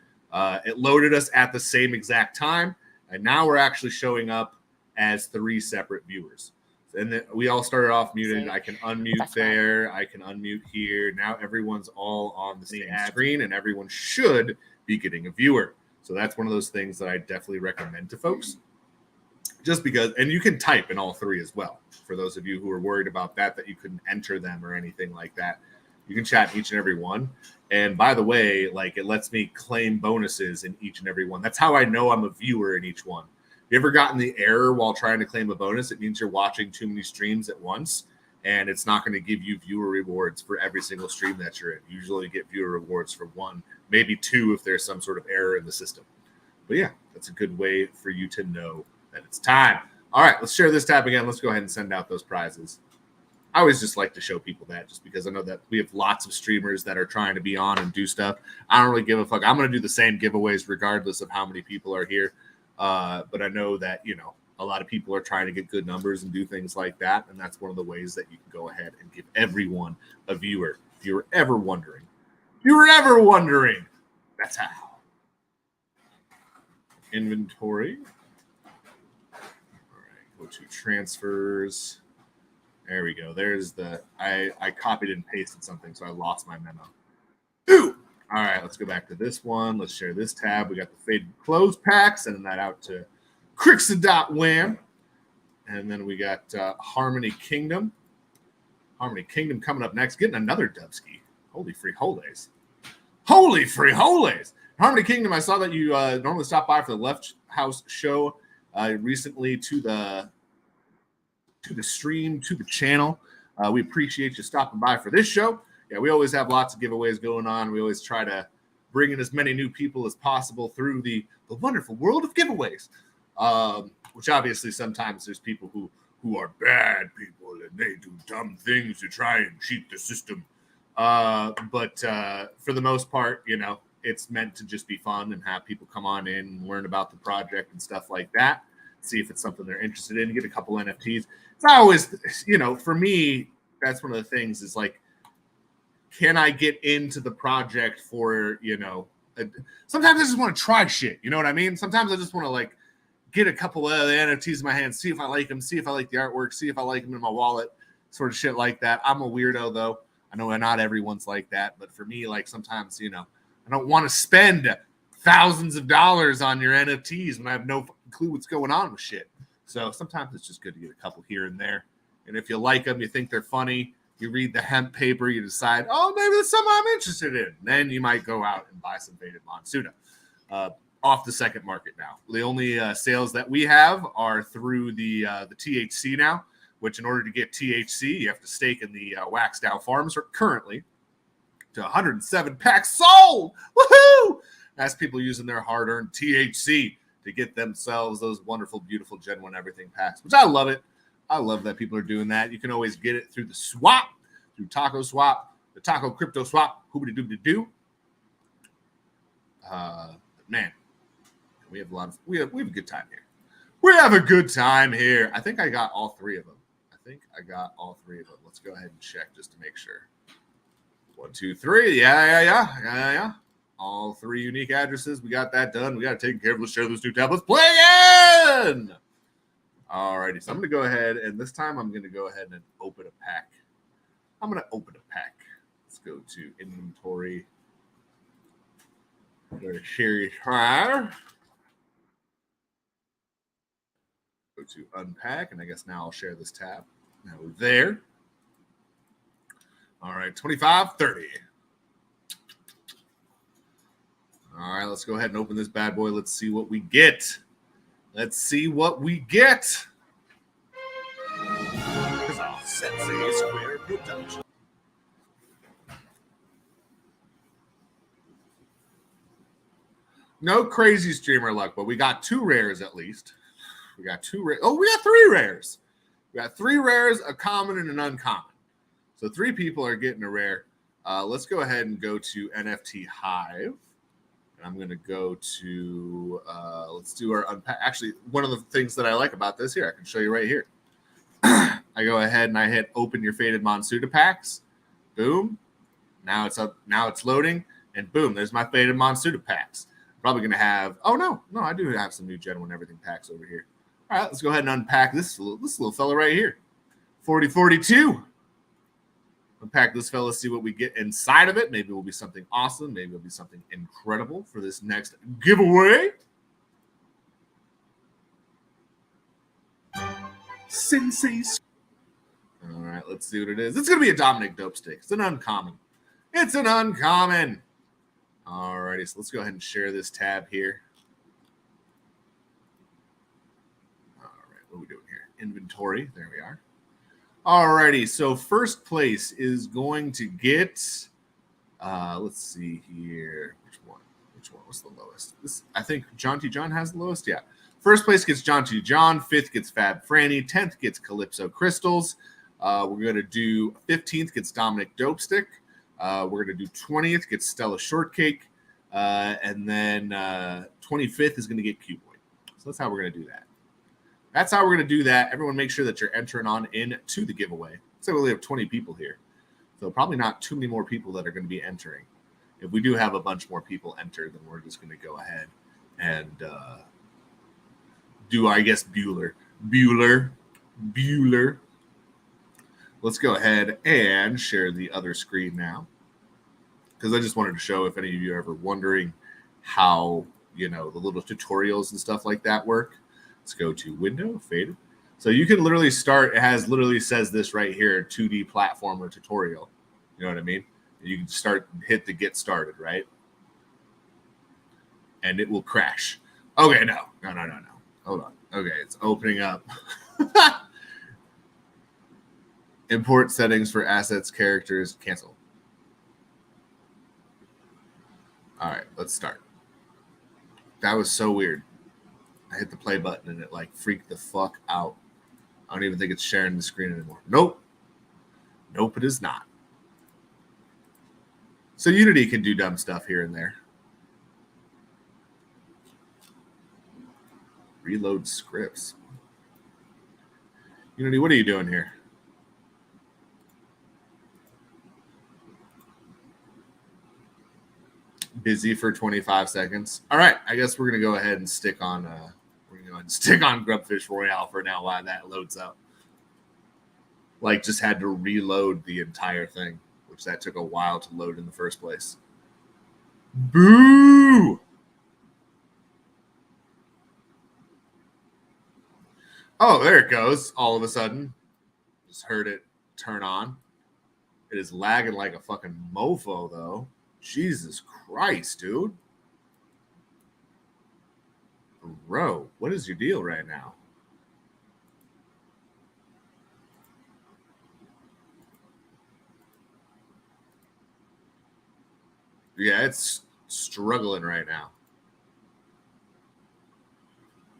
It loaded us at the same exact time. And now we're actually showing up as 3 separate viewers. And then we all started off muted. I can unmute there. I can unmute here. Now everyone's all on the same screen, and everyone should be getting a viewer. So that's one of those things that I definitely recommend to folks. Just because, and you can type in all 3 as well. For those of you who are worried about that you couldn't enter them or anything like that, you can chat in each and every one. And by the way, like it lets me claim bonuses in each and every one. That's how I know I'm a viewer in each one. You ever gotten the error while trying to claim a bonus? It means you're watching too many streams at once, and it's not going to give you viewer rewards for every single stream that you're in. You usually get viewer rewards for 1, maybe 2 if there's some sort of error in the system. But yeah, that's a good way for you to know that it's time. All right, let's share this tab again. Let's go ahead and send out those prizes. I always just like to show people that just because I know that we have lots of streamers that are trying to be on and do stuff. I don't really give a fuck. I'm going to do the same giveaways regardless of how many people are here. But I know that, you know, a lot of people are trying to get good numbers and do things like that. And that's one of the ways that you can go ahead and give everyone a viewer. If you were ever wondering, that's how. inventory. All right, go to transfers. There we go. There's the I copied and pasted something, so I lost my memo. Ooh. All right, let's go back to this one. Let's share this tab. We got the faded clothes pack, sending that out to Crixadot-Wham. And then we got Harmony Kingdom. Harmony Kingdom coming up next. Getting another Dubski. Holy free holies. Holy free holies. Harmony Kingdom, I saw that you normally stop by for the Left House show recently to the stream, to the channel. We appreciate you stopping by for this show. Yeah, we always have lots of giveaways going on. We always try to bring in as many new people as possible through the wonderful world of giveaways, which obviously sometimes there's people who are bad people and they do dumb things to try and cheat the system. But for the most part, you know, it's meant to just be fun and have people come on in and learn about the project and stuff like that. See if it's something they're interested in, get a couple NFTs. It's always, you know, for me, that's one of the things is like, can I get into the project for, you know, sometimes I just want to try shit. You know what I mean? Sometimes I just want to like get a couple of the NFTs in my hand, see if I like them, see if I like the artwork, see if I like them in my wallet, sort of shit like that. I'm a weirdo though. I know not everyone's like that, but for me, like sometimes, you know, I don't want to spend thousands of dollars on your NFTs when I have no clue what's going on with shit. So sometimes it's just good to get a couple here and there. And if you like them, you think they're funny, you read the hemp paper, you decide, oh, maybe that's something I'm interested in. Then you might go out and buy some Faded Monsuta off the second market now. The only sales that we have are through the THC now, which in order to get THC, you have to stake in the Waxdow Farms currently to 107 packs sold. Woohoo! That's people using their hard-earned THC to get themselves those wonderful, beautiful Gen 1 Everything packs, which I love it. I love that people are doing that. You can always get it through the swap, through Taco Swap, the Taco Crypto Swap, hoobity-doobity-doo. Man, we have we have a good time here. We have a good time here. I think I got all three of them. Let's go ahead and check just to make sure. 1, 2, 3. Yeah. All three unique addresses. We got that done. We got to take care of. Let's share those new tablets. Play in! Alrighty, so I'm going to go ahead, and this time I'm going to go ahead and open a pack. Let's go to inventory. Go to Sherry Fire. Go to unpack, and I guess now I'll share this tab. Now we're there. All right, 25, 30. All right, let's go ahead and open this bad boy. Let's see what we get. Because I'll Sensei Square Production. No crazy streamer luck, but we got 2 rares at least. We got 3 rares. We got 3 rares, a common and an uncommon. So 3 people are getting a rare. Let's go ahead and go to NFT Hive. And I'm going to go to, let's do our unpack. Actually, one of the things that I like about this here, I can show you right here. I go ahead and I hit open your Faded Monsuta packs. Boom. Now it's up. Now it's loading. And boom, there's my Faded Monsuta packs. Probably going to have, no, I do have some new Gen 1 Everything packs over here. All right, let's go ahead and unpack this little fella right here. 4042. Unpack this fella, see what we get inside of it. Maybe it will be something awesome. Maybe it'll be something incredible for this next giveaway. Sensei. All right, let's see what it is. It's going to be a Dominic Dope Stick. It's an uncommon. All righty, so let's go ahead and share this tab here. All right, what are we doing here? Inventory. There we are. All righty, so first place is going to get, let's see here. Which one was the lowest? I think John T. John has the lowest. Yeah. First place gets John T. John. 5th gets Fab Franny. 10th gets Calypso Crystals. We're going to do 15th gets Dominic Dope Stick. We're going to do 20th gets Stella Shortcake. And then 25th is going to get Cuboid. So that's how we're going to do that. Everyone make sure that you're entering on into the giveaway. So we only have 20 people here. So probably not too many more people that are going to be entering. If we do have a bunch more people enter, then we're just going to go ahead and do, I guess, Bueller. Let's go ahead and share the other screen now, because I just wanted to show if any of you are ever wondering how, the little tutorials and stuff like that work. Let's go to Window, Faded. So you can literally start, literally says this right here, 2D platformer tutorial. You know what I mean? You can hit the get started, right? And it will crash. Okay, no. Hold on. Okay, it's opening up. Import settings for assets, characters, cancel. All right, let's start. That was so weird. I hit the play button and it like freaked the fuck out. I don't even think it's sharing the screen anymore. Nope, it is not. So Unity can do dumb stuff here and there. Reload scripts. Unity, what are you doing here? Busy for 25 seconds. All right, I guess we're gonna go ahead and stick on Grubfish Royale for now while that loads up. Like, just had to reload the entire thing, which that took a while to load in the first place. Boo! Oh, there it goes. All of a sudden, just heard it turn on. It is lagging like a fucking mofo, though. Jesus Christ, dude. Bro, what is your deal right now? Yeah, it's struggling right now.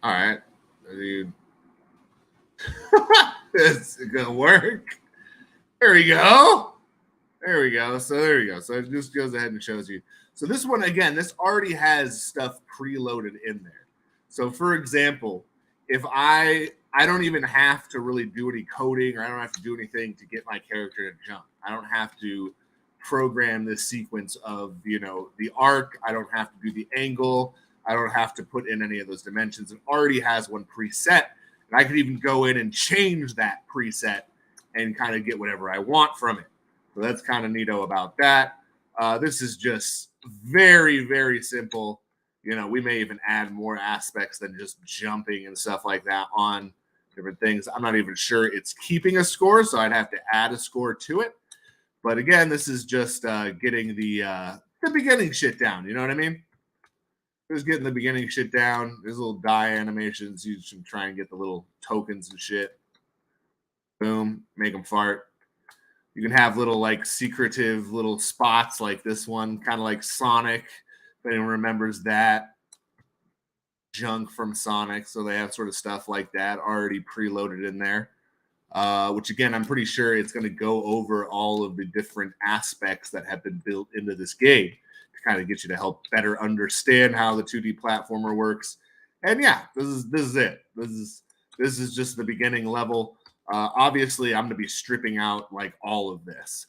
All right. It's going to work. There we go. So there you go. So it just goes ahead and shows you. So this one, again, this already has stuff preloaded in there. So for example, if I don't even have to really do any coding, or I don't have to do anything to get my character to jump. I don't have to program this sequence of, the arc. I don't have to do the angle. I don't have to put in any of those dimensions. It already has one preset. And I could even go in and change that preset and kind of get whatever I want from it. So that's kind of neato about that. This is just very, very simple. We may even add more aspects than just jumping and stuff like that on different things. I'm not even sure it's keeping a score, so I'd have to add a score to it. But again, this is just getting the beginning shit down. You know what I mean? Just getting the beginning shit down. There's little die animations. You should try and get the little tokens and shit. Boom, make them fart. You can have little like secretive little spots like this one, kind of like Sonic. If anyone remembers that junk from Sonic. So they have sort of stuff like that already preloaded in there, which again, I'm pretty sure it's going to go over all of the different aspects that have been built into this game to kind of get you to help better understand how the 2D platformer works. And yeah, this is it. This is just the beginning level. Obviously, I'm going to be stripping out like all of this.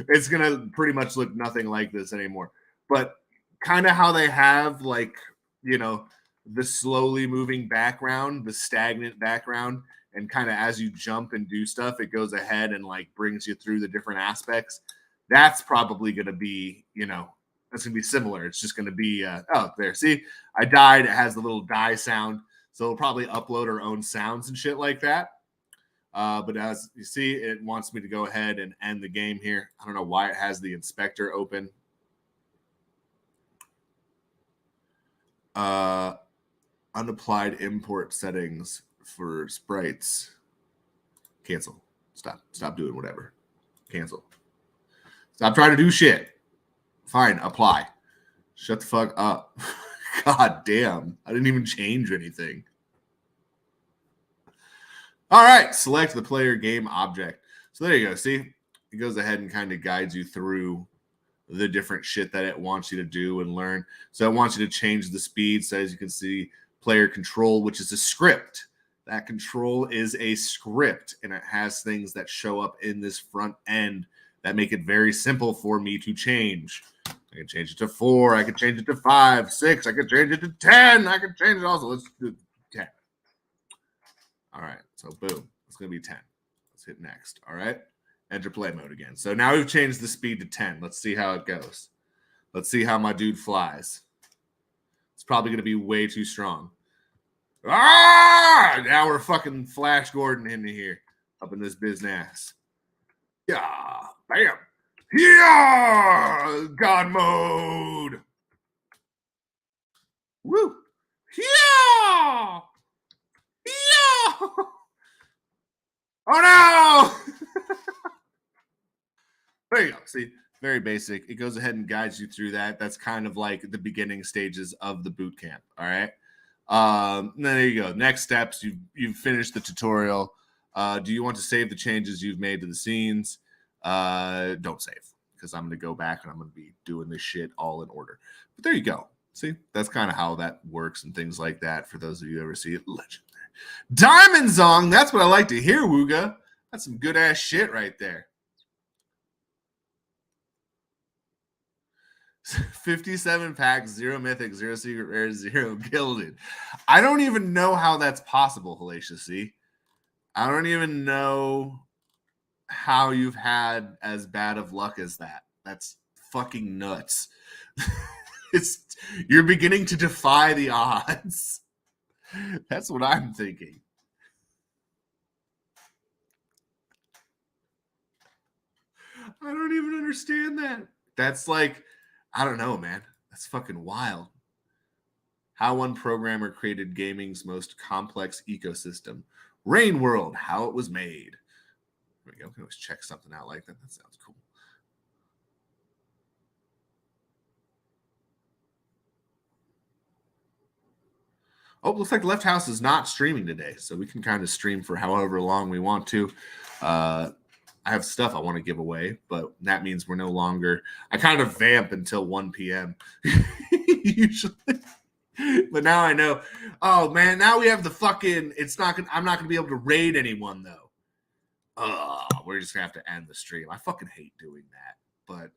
It's going to pretty much look nothing like this anymore. But kind of how they have like, the slowly moving background, the stagnant background, and kind of as you jump and do stuff, it goes ahead and like brings you through the different aspects. That's probably going to be, that's going to be similar. It's just going to be, oh, there. See, I died. It has the little die sound. So we'll probably upload our own sounds and shit like that. But as you see, it wants me to go ahead and end the game here. I don't know why it has the inspector open. Unapplied import settings for sprites. Cancel. Stop doing whatever. Cancel. Stop trying to do shit. Fine, apply. Shut the fuck up. God damn. I didn't even change anything. All right, select the player game object. So there you go. See, it goes ahead and kind of guides you through the different shit that it wants you to do and learn. So it wants you to change the speed. So as you can see, player control, which is a script. That control is a script, and it has things that show up in this front end that make it very simple for me to change. I can change it to 4. I can change it to 5, 6. I can change it to 10. I can change it also. Let's do 10. All right. So boom. It's going to be 10. Let's hit next. All right. Enter play mode again. So now we've changed the speed to 10. Let's see how it goes. Let's see how my dude flies. It's probably going to be way too strong. Ah! Now we're fucking Flash Gordon into here. Up in this business. Yeah. Bam. Yeah. God mode. Woo. Yeah. Yeah. Oh no. There you go. See, very basic. It goes ahead and guides you through that. That's kind of like the beginning stages of the boot camp. All right. There you go. Next steps. You've finished the tutorial. Do you want to save the changes you've made to the scenes? Don't save, because I'm going to go back and I'm going to be doing this shit all in order. But there you go. See, that's kind of how that works and things like that. For those of you who ever see it, legendary. Diamond Zong. That's what I like to hear, Wooga. That's some good ass shit right there. 57 packs, 0 mythic, 0 secret rare, 0 gilded. I don't even know how that's possible, Hellacious C. I don't even know how you've had as bad of luck as that. That's fucking nuts. You're beginning to defy the odds. That's what I'm thinking. I don't even understand that. That's like, I don't know, man. That's fucking wild. How one programmer created gaming's most complex ecosystem. Rain World, how it was made. There we go. We can always check something out like that. That sounds cool. Oh, looks like Left House is not streaming today, so we can kind of stream for however long we want to. I have stuff I want to give away, but that means we're no longer. I kind of vamp until 1 p.m. usually, but now I know. Oh man, now we have the fucking. It's not. I'm not gonna be able to raid anyone though. We're just gonna have to end the stream. I fucking hate doing that, but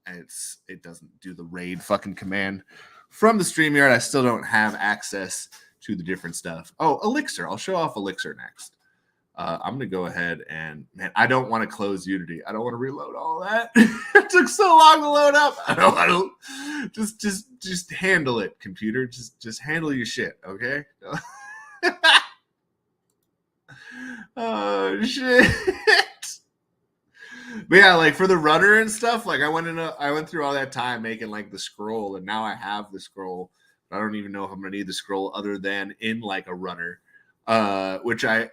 it doesn't do the raid fucking command from the StreamYard. I still don't have access to the different stuff. Oh, Elixir. I'll show off Elixir next. I'm going to go ahead and, man, I don't want to close Unity. I don't want to reload all that. It took so long to load up. I don't. Just handle it, computer. Just handle your shit, okay? Oh, shit. But yeah, like for the runner and stuff, like I went through all that time making like the scroll, and now I have the scroll. I don't even know if I'm going to need the scroll other than in like a runner, which I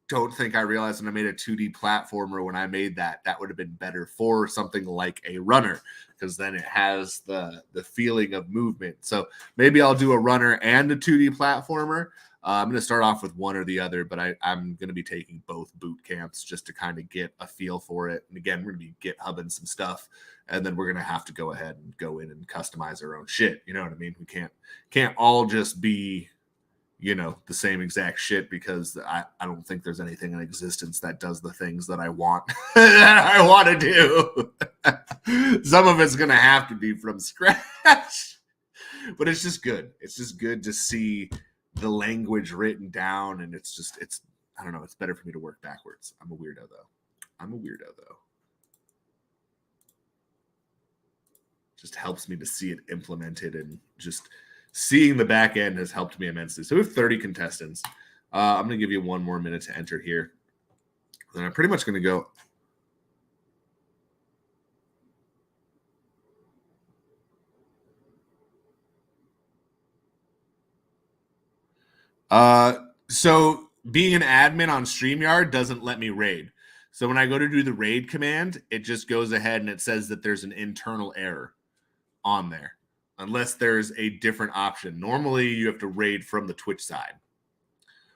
don't think I realized when I made a 2D platformer. When I made that would have been better for something like a runner, because then it has the feeling of movement. So maybe I'll do a runner and a 2D platformer. I'm going to start off with one or the other, but I'm going to be taking both boot camps just to kind of get a feel for it. And again, we're going to be GitHubbing some stuff, and then we're going to have to go ahead and go in and customize our own shit. You know what I mean? We can't all just be, the same exact shit, because I don't think there's anything in existence that does the things that I want that I want to do. Some of it's going to have to be from scratch, but it's just good. It's just good to see the language written down, and it's I don't know, it's better for me to work backwards. I'm a weirdo though. Just helps me to see it implemented, and just seeing the back end has helped me immensely. So we have 30 contestants. I'm going to give you 1 more minute to enter here. And I'm pretty much going to go. So being an admin on StreamYard doesn't let me raid. So when I go to do the raid command, it just goes ahead and it says that there's an internal error on there, unless there's a different option. Normally, you have to raid from the Twitch side.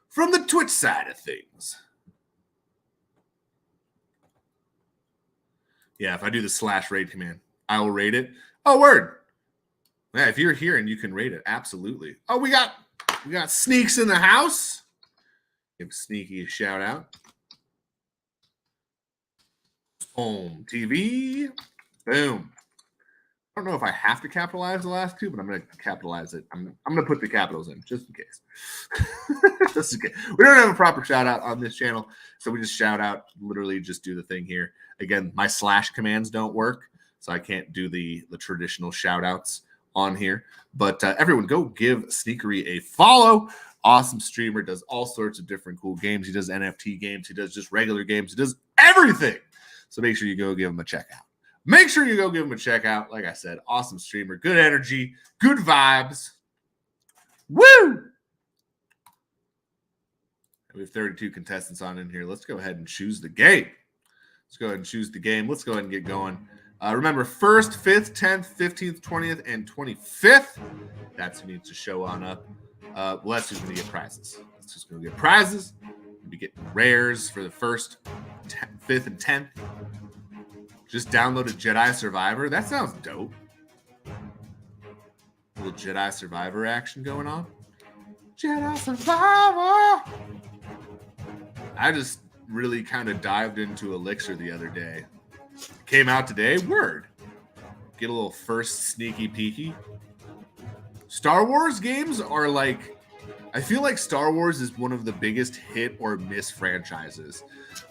From the Twitch side of things. Yeah, if I do the /raid command, I will raid it. Oh, word. Yeah, if you're here and you can raid it, absolutely. Oh, we got Sneaks in the house. Give Sneaky a shout out. Home TV. Boom. don't know if I have to capitalize the last two, but I'm going to capitalize it. I'm going to put the capitals in just in case. Just in case. We don't have a proper shout out on this channel, so we just shout out, literally just do the thing here. Again, my / commands don't work, so I can't do the traditional shout outs on here. But everyone, go give Sneakery a follow. Awesome streamer, does all sorts of different cool games. He does NFT games. He does just regular games. He does everything. So make sure you go give him a check out. Make sure you go give him a check out. Like I said, awesome streamer, good energy, good vibes. Woo! We have 32 contestants on in here. Let's go ahead and choose the game. Let's go ahead and choose the game. Let's go ahead and get going. Remember, 1st, 5th, 10th, 15th, 20th, and 25th. That's who needs to show on up. Well, that's who's going to get prizes. That's who's going to get prizes. We'll be getting rares for the 1st, 5th, and 10th. Just downloaded Jedi Survivor. That sounds dope. A little Jedi Survivor action going on. Jedi Survivor. I just really kind of dived into Elixir the other day. Came out today. Word. Get a little first sneaky peeky. Star Wars games are like, I feel like Star Wars is one of the biggest hit or miss franchises.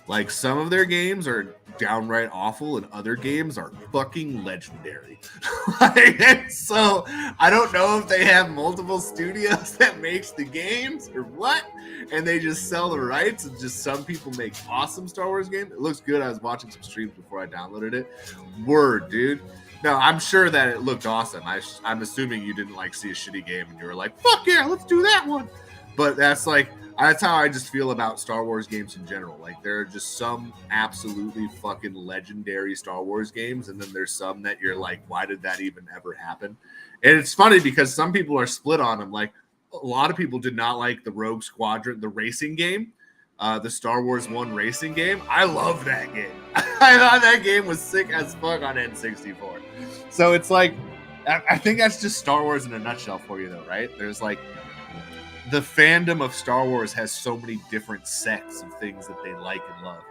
Like, some of their games are downright awful and other games are fucking legendary. So I don't know if they have multiple studios that makes the games or what, and they just sell the rights and just some people make awesome Star Wars games. It looks good. I was watching some streams before I downloaded it. Word, dude. No, I'm sure that it looked awesome. I'm assuming you didn't like see a shitty game and you were like, fuck yeah, let's do that one. But that's how I just feel about Star Wars games in general. Like, there are just some absolutely fucking legendary Star Wars games, and then there's some that you're like, why did that even ever happen? And it's funny because some people are split on them. Like, a lot of people did not like the Rogue Squadron, the racing game, the Star Wars 1 racing game. I love that game. I thought that game was sick as fuck on N64. So it's like, I think that's just Star Wars in a nutshell for you, though, right? There's like, the fandom of Star Wars has so many different sects of things that they like and love.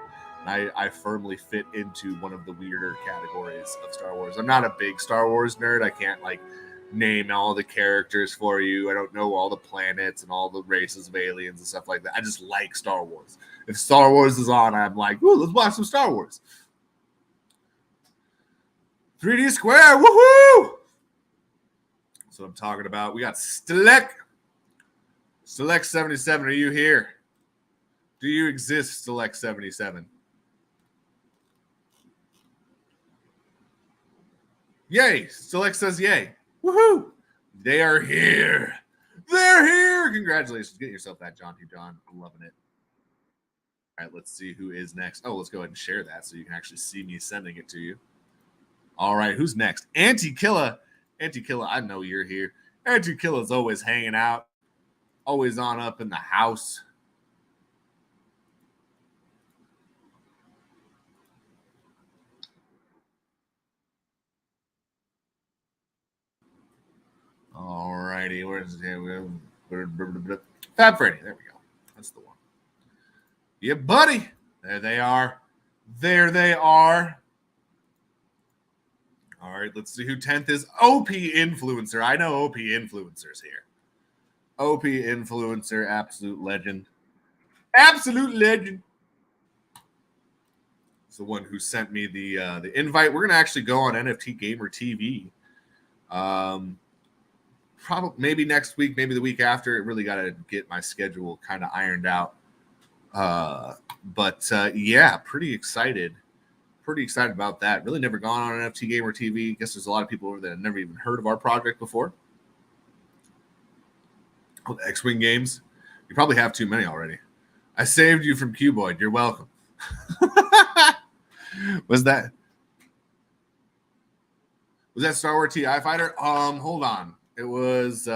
And I firmly fit into one of the weirder categories of Star Wars. I'm not a big Star Wars nerd. I can't like name all the characters for you. I don't know all the planets and all the races of aliens and stuff like that. I just like Star Wars. If Star Wars is on, I'm like, ooh, let's watch some Star Wars. 3D Square, woohoo! That's what I'm talking about. We got Select 77, are you here? Do you exist, Select 77? Yay! Select says yay. Woohoo! They are here. They're here. Congratulations. Get yourself that John T. John. I'm loving it. All right, let's see who is next. Oh, let's go ahead and share that so you can actually see me sending it to you. All right, who's next? Anti-Killa. Anti-Killa, I know you're here. Anti-Killa's always hanging out. Always on up in the house. All righty. Where's it? Fab Freddy. There we go. That's the one. Yeah, buddy. There they are. There they are. All right. Let's see who 10th is. OP Influencer. I know OP Influencer's here. OP Influencer. Absolute legend. Absolute legend. It's the one who sent me the invite. We're going to actually go on NFT Gamer TV. Probably maybe next week, maybe the week after. It really got to get my schedule kind of ironed out. But yeah, pretty excited about that. Really never gone on NFT Gamer TV. I guess there's a lot of people over there that have never even heard of our project before. Oh, X-Wing games. You probably have too many already. I saved you from Cuboid. You're welcome. Was that Star Wars TI Fighter? Hold on. It was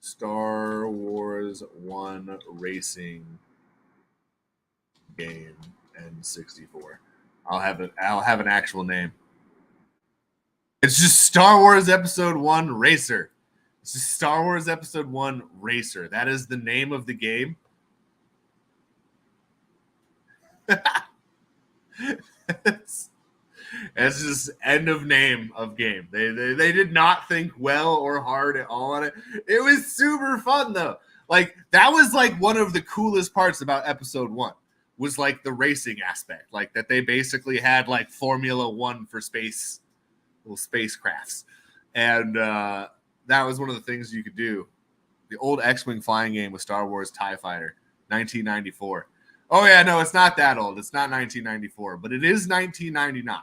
Star Wars 1 racing game N64. I'll have an actual name. It's just Star Wars Episode 1 Racer. It's just Star Wars Episode 1 Racer. That is the name of the game. It's just end of name of game. They did not think well or hard at all on it. It was super fun though. Like that was like one of the coolest parts about episode 1 was like the racing aspect. Like that they basically had like Formula 1 for space, little spacecrafts. And that was one of the things you could do. The old X-Wing flying game with Star Wars TIE Fighter, 1994. Oh yeah, no, it's not that old. It's not 1994, but it is 1999.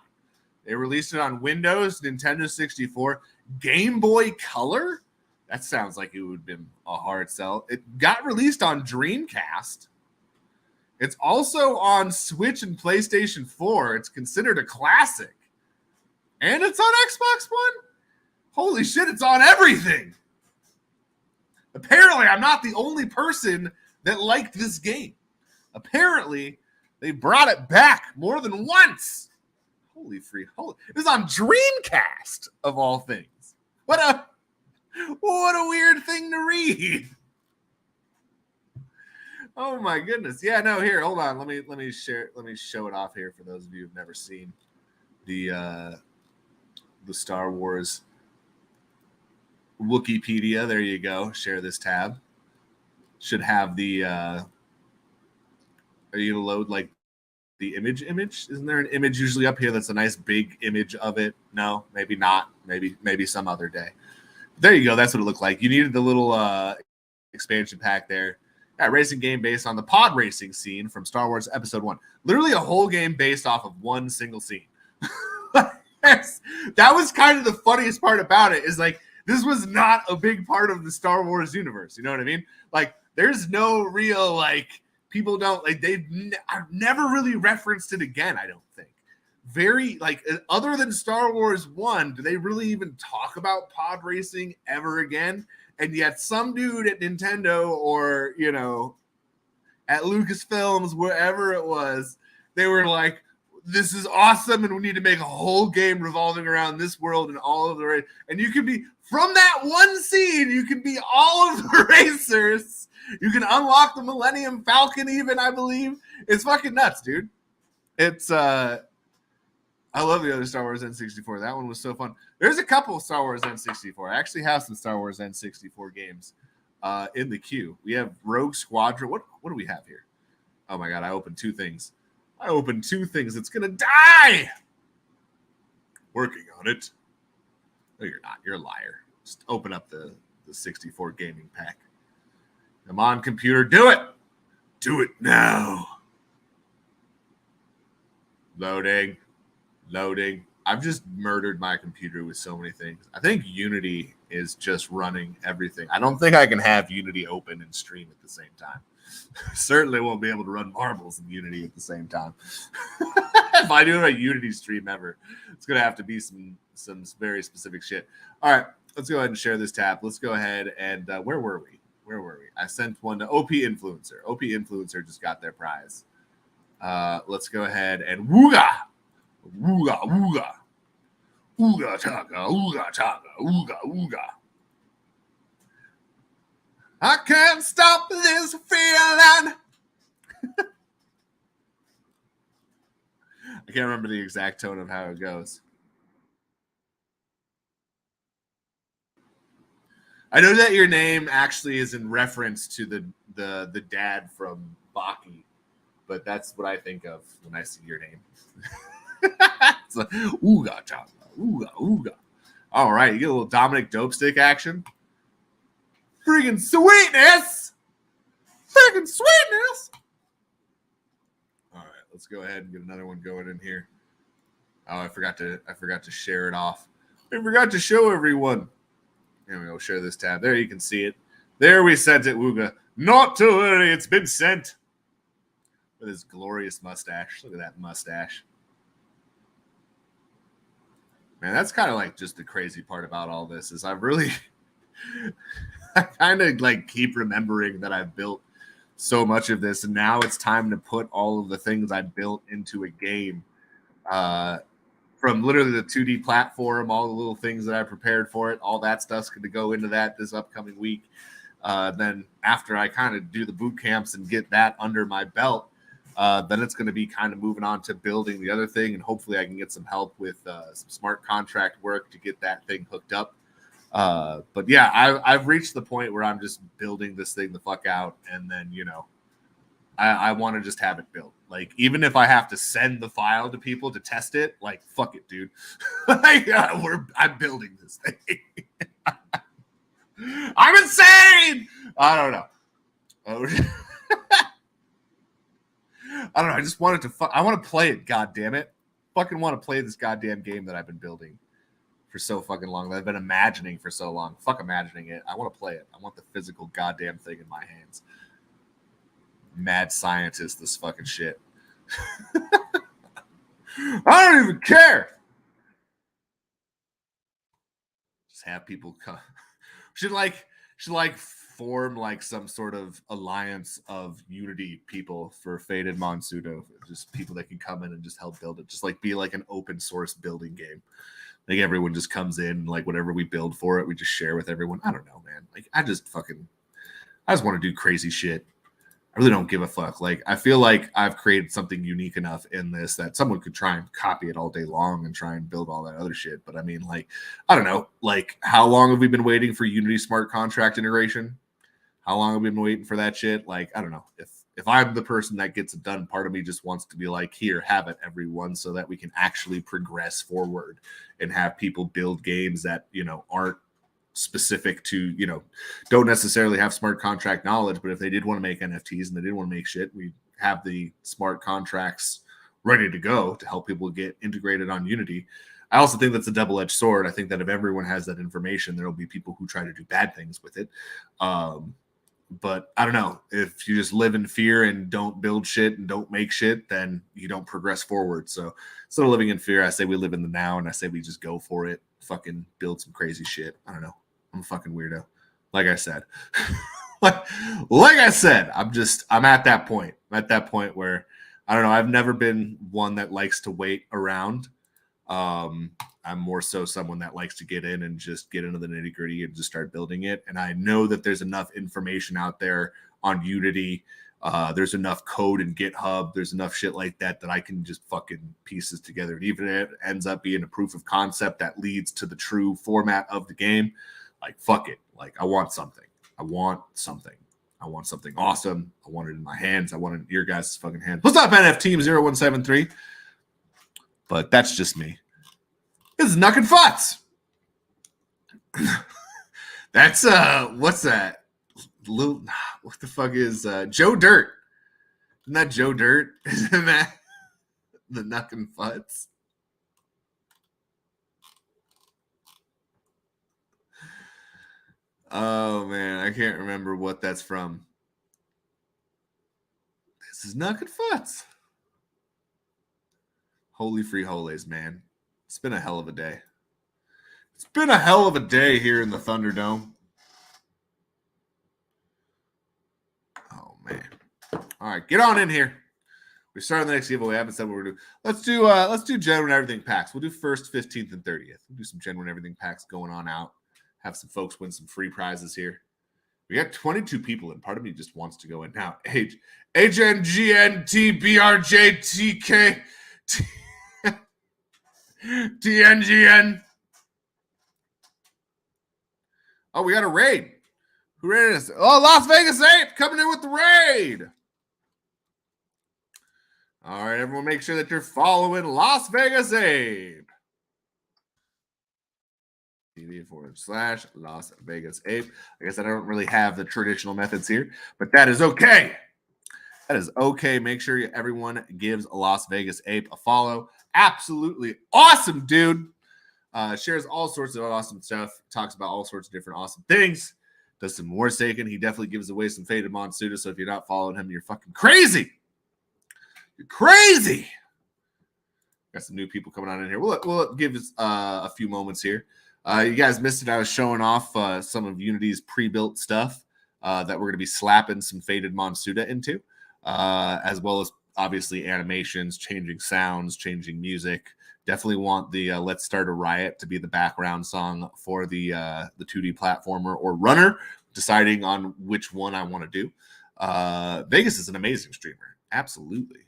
They released it on Windows, Nintendo 64, Game Boy Color. That sounds like it would have been a hard sell. It got released on Dreamcast. It's also on Switch and PlayStation 4. It's considered a classic. And it's on Xbox One. Holy shit, it's on everything. Apparently, I'm not the only person that liked this game. Apparently, they brought it back more than once. Holy. It was on Dreamcast, of all things. What a weird thing to read. Oh my goodness. Yeah, no, here, hold on. Let me show it off here for those of you who've never seen the Star Wars Wikipedia. There you go. Share this tab. Should have the are you gonna load like the image? Isn't there an image usually up here that's a nice big image of it? No, maybe not. Maybe some other day. There you go. That's what it looked like. You needed the little expansion pack there. Yeah, racing game based on the pod racing scene from Star Wars Episode 1. Literally a whole game based off of one single scene. That was kind of the funniest part about it, is like this was not a big part of the Star Wars universe. You know what I mean? Like there's no real like people don't like I've never really referenced it again. I don't think very like other than Star Wars 1, do they really even talk about pod racing ever again? And yet some dude at Nintendo or you know at Lucasfilms, wherever it was, they were like, this is awesome, and we need to make a whole game revolving around this world and all of the and you can be from that one scene, you can be all of the racers. You can unlock the Millennium Falcon, even I believe. It's fucking nuts, dude. It's I love the other Star Wars N64. That one was so fun. There's a couple of Star Wars N64. I actually have some Star Wars N64 games in the queue. We have Rogue Squadron. What do we have here? Oh my god, I opened two things. It's gonna die. Working on it. No, you're not. You're a liar. Just open up the 64 gaming pack. Come on, computer, do it. Do it now. Loading. I've just murdered my computer with so many things. I think Unity is just running everything. I don't think I can have Unity open and stream at the same time. Certainly won't be able to run marbles in Unity at the same time. If I do a Unity stream ever, it's going to have to be some very specific shit. All right, let's go ahead and share this tab. Let's go ahead and where were we? I sent one to OP Influencer. OP Influencer just got their prize. Let's go ahead and wooga chaka. I can't stop this feeling. I can't remember the exact tone of how it goes. I know that your name actually is in reference to the dad from Baki, but that's what I think of when I see your name. It's like, ooga chaka, ooga. All right, you get a little Dominic Dope Stick action. Friggin' sweetness! All right, let's go ahead and get another one going in here. Oh, I forgot to share it off. I forgot to show everyone. Here we go. Share this tab. There you can see it. There we sent it, Wooga. Not to worry, it's been sent. With his glorious mustache. Look at that mustache. Man, that's kind of like just the crazy part about all this is I kind of like keep remembering that I've built so much of this, and now it's time to put all of the things I built into a game. From literally the 2D platform, all the little things that I prepared for it, all that stuff's going to go into that this upcoming week. Then after I kind of do the boot camps and get that under my belt, Then it's going to be kind of moving on to building the other thing, and hopefully I can get some help with some smart contract work to get that thing hooked up. But yeah, I've reached the point where I'm just building this thing the fuck out, and then, you know, I want to just have it built. Like, even if I have to send the file to people to test it, like, fuck it, dude. Like, I'm building this thing. I'm insane. I don't know. I don't know. I just wanted to. I want to play it. God damn it! Fucking want to play this goddamn game that I've been building for so fucking long. That I've been imagining for so long. Fuck imagining it. I want to play it. I want the physical goddamn thing in my hands. Mad scientist, this fucking shit. I don't even care. Just have people come. Should form like some sort of alliance of Unity people for Faded Monsuta. Just people that can come in and just help build it. Just like be like an open source building game. Like everyone just comes in, like whatever we build for it, we just share with everyone. I don't know, man. Like I just want to do crazy shit. I really don't give a fuck. Like, I feel like I've created something unique enough in this that someone could try and copy it all day long and try and build all that other shit. But I mean, like, I don't know. Like, how long have we been waiting for Unity smart contract integration? How long have we been waiting for that shit? Like, I don't know. If I'm the person that gets it done, part of me just wants to be like, here, have it, everyone, so that we can actually progress forward and have people build games that, you know, aren't specific to, you know, don't necessarily have smart contract knowledge, but if they did want to make NFTs and they did want to make shit, we have the smart contracts ready to go to help people get integrated on Unity. I also think that's a double-edged sword. I think that if everyone has that information, there will be people who try to do bad things with it. But I don't know. If you just live in fear and don't build shit and don't make shit, then you don't progress forward. So instead of living in fear, I say we live in the now, and I say we just go for it. Fucking build some crazy shit. I don't know. I'm a fucking weirdo. Like I said. like I said, I'm at that point. I'm at that point where, I don't know, I've never been one that likes to wait around. I'm more so someone that likes to get in and just get into the nitty gritty and just start building it. And I know that there's enough information out there on Unity. There's enough code in GitHub. There's enough shit like that I can just fucking pieces together. And even if it ends up being a proof of concept that leads to the true format of the game, like, fuck it. Like, I want something. I want something awesome. I want it in my hands. I want it in your guys' fucking hands. What's up, NF Team 0173? But that's just me. This is Nuck and Futz. That's what's that? What the fuck is Joe Dirt? Isn't that Joe Dirt? Isn't that the Nuck and Futz? Oh man, I can't remember what that's from. This is Nuck and Futz. Holy free holies, man. It's been a hell of a day. It's been a hell of a day here in the Thunderdome. Oh man. All right, get on in here. We're starting the next giveaway. I haven't said what we're doing. Let's do Genuine Everything packs. We'll do 1st, 15th, and 30th. We'll do some Genuine Everything packs going on out. Have some folks win some free prizes here. We got 22 people in. Part of me just wants to go in now. HNGNTBRJTK TNGN. Oh, we got a raid. Who raided us? Oh, Las Vegas Ape coming in with the raid. All right, everyone, make sure that you're following Las Vegas Ape. TV/Las Vegas Ape. I guess I don't really have the traditional methods here, but that is okay. That is okay. Make sure everyone gives Las Vegas Ape a follow. Absolutely awesome, dude. Shares all sorts of awesome stuff. Talks about all sorts of different awesome things. Does some more staking. He definitely gives away some Faded Monsuta. So if you're not following him, you're fucking crazy. You're crazy. Got some new people coming on in here. We'll give a few moments here. You guys missed it. I was showing off some of Unity's pre-built stuff that we're going to be slapping some Faded Monsuta into, as well as obviously animations, changing sounds, changing music. Definitely want the Let's Start a Riot to be the background song for the 2D platformer or runner, deciding on which one I want to do. Vegas is an amazing streamer. Absolutely.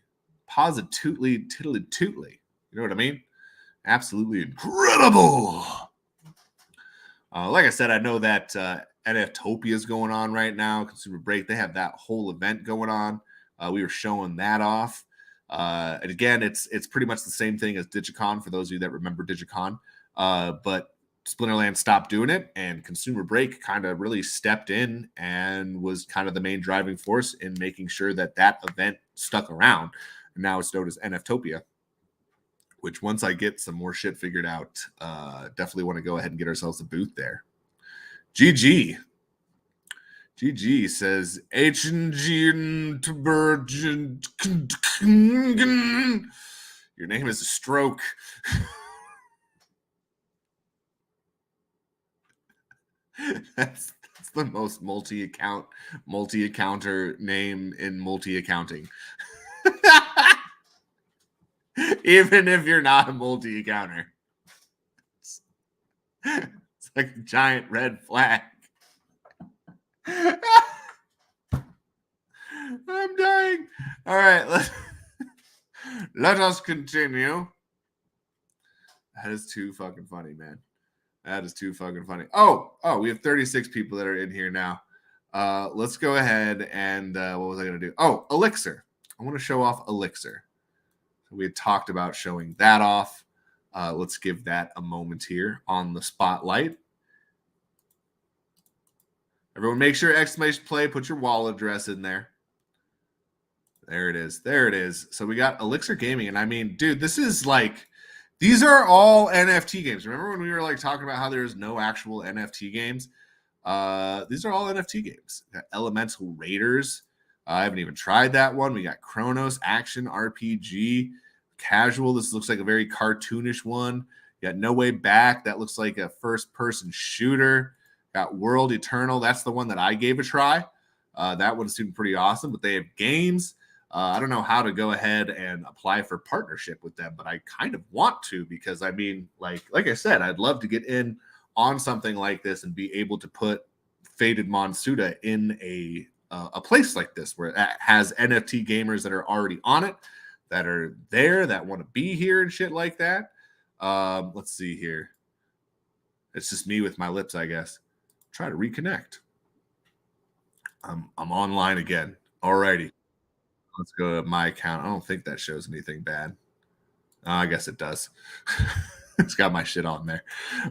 Positively, tiddly tootly. You know what I mean? Absolutely incredible. Like I said, I know that NFTopia is going on right now. Consumer Break, they have that whole event going on. We were showing that off. And again, it's pretty much the same thing as Digicon for those of you that remember Digicon. But Splinterland stopped doing it, and Consumer Break kind of really stepped in and was kind of the main driving force in making sure that that event stuck around. And now it's known as NFTopia, which once I get some more shit figured out, definitely want to go ahead and get ourselves a booth there. GG says, your name is a stroke. That's the most multi-accounter name in multi-accounting. Even if you're not a multi-accounter. It's like a giant red flag. I'm dying. All right, let us continue. That is too fucking funny, man. That is too fucking funny. Oh, we have 36 people that are in here now. Let's go ahead and what was I going to do? Oh, Elixir. I want to show off Elixir. We had talked about showing that off. Let's give that a moment here on the spotlight. Everyone make sure !play, put your wallet address in there. There it is. There it is. So we got Elixir Gaming. And I mean, dude, this is like, these are all NFT games. Remember when we were like talking about how there's no actual NFT games? These are all NFT games. We got Elemental Raiders. I haven't even tried that one. We got Chronos, Action RPG, Casual. This looks like a very cartoonish one. You got No Way Back. That looks like a first-person shooter. Got World Eternal. That's the one that I gave a try. That one seemed pretty awesome, but they have games. I don't know how to go ahead and apply for partnership with them, but I kind of want to because, I mean, like I said, I'd love to get in on something like this and be able to put Faded Monsuta in a place like this where it has NFT gamers that are already on it, that are there, that want to be here and shit like that. Let's see here. It's just me with my lips, I guess. Try to reconnect. I'm online again. Alrighty. Let's go to my account. I don't think that shows anything bad. I guess it does. It's got my shit on there.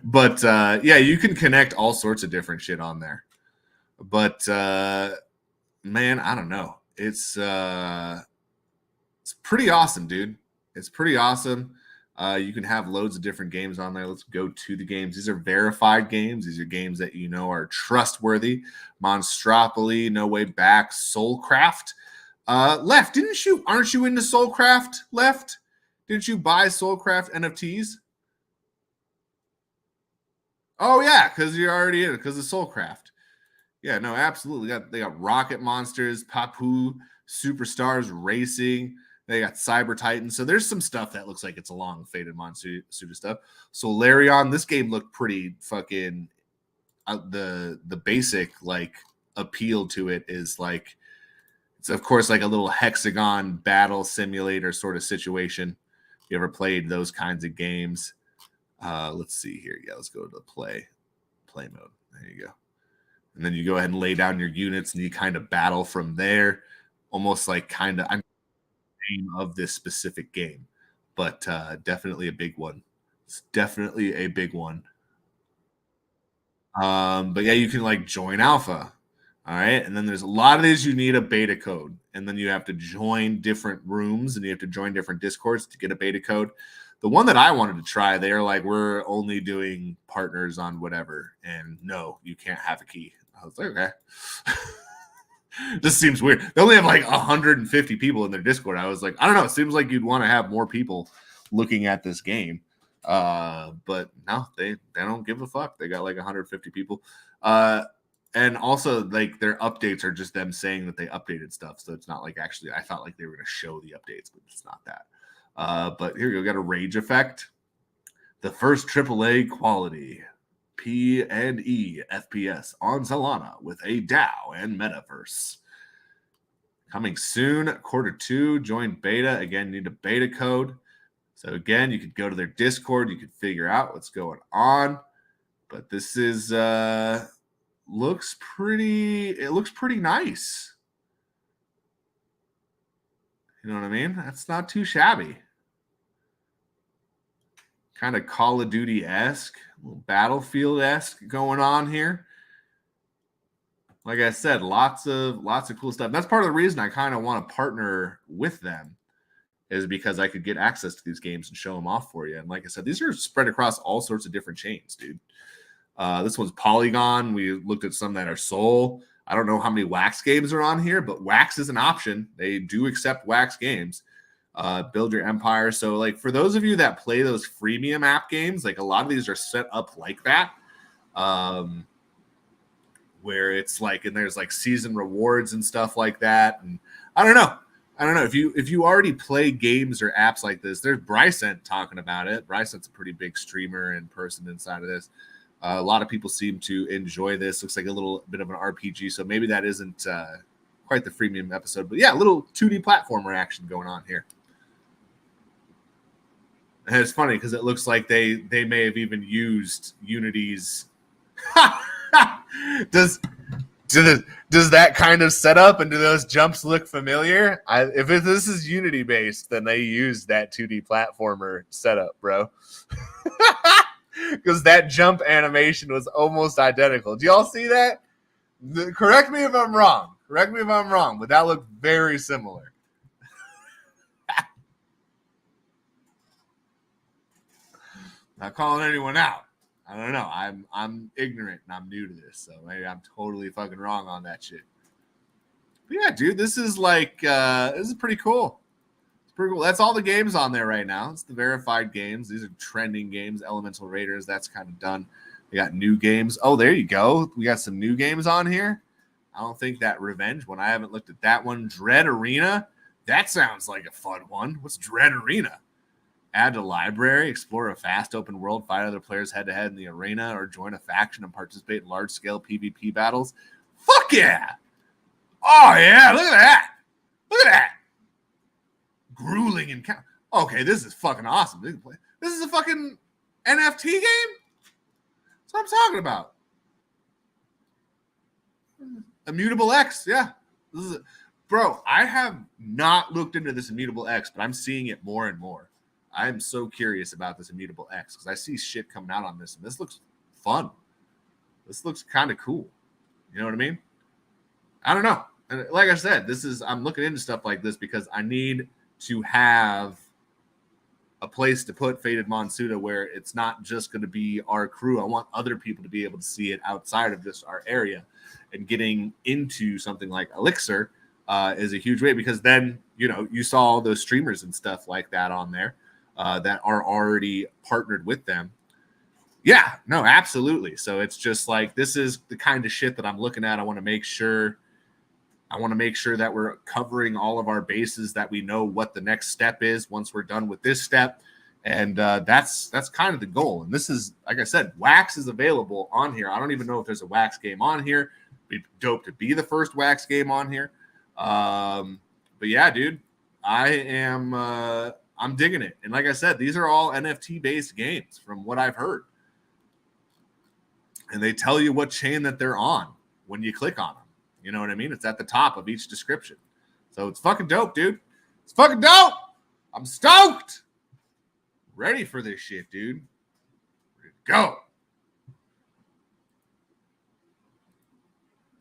But yeah, you can connect all sorts of different shit on there. But man, I don't know. It's pretty awesome, dude. It's pretty awesome. You can have loads of different games on there. Let's go to the games. These are verified games. These are games that you know are trustworthy. Monstropoly, No Way Back, Soulcraft. Left, aren't you into Soulcraft, Left? Didn't you buy Soulcraft NFTs? Oh, yeah, because you're already in it, because of Soulcraft. Yeah, no, absolutely. They got Rocket Monsters, Papu, Superstars Racing. They got Cyber Titan. So there's some stuff that looks like it's along Faded Monsuta stuff. Solarion, this game looked pretty fucking the basic like appeal to it is like it's of course like a little hexagon battle simulator sort of situation. If you ever played those kinds of games? Let's see here. Yeah, let's go to the play mode. There you go. And then you go ahead and lay down your units and you kind of battle from there. Almost like kind of of this specific game, but definitely a big one. It's definitely a big one. But yeah, you can like join alpha. All right. And then there's a lot of these you need a beta code. And then you have to join different rooms and you have to join different discords to get a beta code. The one that I wanted to try, they are like, we're only doing partners on whatever. And no, you can't have a key. I was like, okay. This seems weird. They only have like 150 people in their Discord. I was like, I don't know. It seems like you'd want to have more people looking at this game. But no, they don't give a fuck. They got like 150 people. And also like their updates are just them saying that they updated stuff. So it's not like actually, I thought like they were going to show the updates, but it's not that. But here you go. Got a Rage Effect. The first AAA quality P&E FPS on Solana with a DAO and metaverse. Coming soon, Q2, join beta. Again, need a beta code. So again, you could go to their Discord. You could figure out what's going on. But this is looks pretty nice. You know what I mean? That's not too shabby. Kind of Call of Duty-esque, Battlefield-esque going on here. Like I said, lots of cool stuff. That's part of the reason I kind of want to partner with them, is because I could get access to these games and show them off for you. And like I said, these are spread across all sorts of different chains, dude. This one's Polygon. We looked at some that are Soul. I don't know how many Wax games are on here, but Wax is an option. They do accept Wax games. Build Your Empire. So like for those of you that play those freemium app games, like a lot of these are set up like that. Where it's like, and there's like season rewards and stuff like that. And I don't know. If you already play games or apps like this, there's Brycent talking about it. Brycent's a pretty big streamer and person inside of this. A lot of people seem to enjoy this. Looks like a little bit of an RPG. So maybe that isn't quite the freemium episode, but yeah, a little 2D platformer action going on here. And it's funny because it looks like they may have even used Unity's. Does that kind of setup and do those jumps look familiar? If this is Unity based, then they used that 2D platformer setup, bro. Because that jump animation was almost identical. Do y'all see that? Correct me if I'm wrong, but that looked very similar. Not calling anyone out. I don't know. I'm ignorant and I'm new to this, so maybe I'm totally fucking wrong on that shit. But yeah, dude, this is like this is pretty cool. It's pretty cool. That's all the games on there right now. It's the verified games. These are trending games. Elemental Raiders, that's kind of done. We got new games. Oh, there you go. We got some new games on here. I don't think that Revenge one. I haven't looked at that one. Dread Arena. That sounds like a fun one. What's Dread Arena? Add to library, explore a fast open world, fight other players head-to-head in the arena, or join a faction and participate in large-scale PvP battles. Fuck yeah! Oh, yeah, look at that! Look at that! Grueling encounter. Okay, this is fucking awesome. This is a fucking NFT game? That's what I'm talking about. Immutable X, yeah. Bro, I have not looked into this Immutable X, but I'm seeing it more and more. I'm so curious about this Immutable X because I see shit coming out on this, and this looks fun. This looks kind of cool. You know what I mean? I don't know. And like I said, I'm looking into stuff like this because I need to have a place to put Faded Monsuta where it's not just going to be our crew. I want other people to be able to see it outside of just our area. And getting into something like Elixir is a huge way because then, you saw all those streamers and stuff like that on there. That are already partnered with them. Yeah, no, absolutely. So it's just like, this is the kind of shit that I'm looking at. I want to make sure that we're covering all of our bases, that we know what the next step is once we're done with this step. And that's kind of the goal. And this is, like I said, Wax is available on here. I don't even know if there's a Wax game on here. It'd be dope to be the first Wax game on here. But yeah, dude, I'm digging it. And like I said, these are all NFT-based games from what I've heard. And they tell you what chain that they're on when you click on them. You know what I mean? It's at the top of each description. So it's fucking dope, dude. It's fucking dope. I'm stoked. Ready for this shit, dude. Ready to go.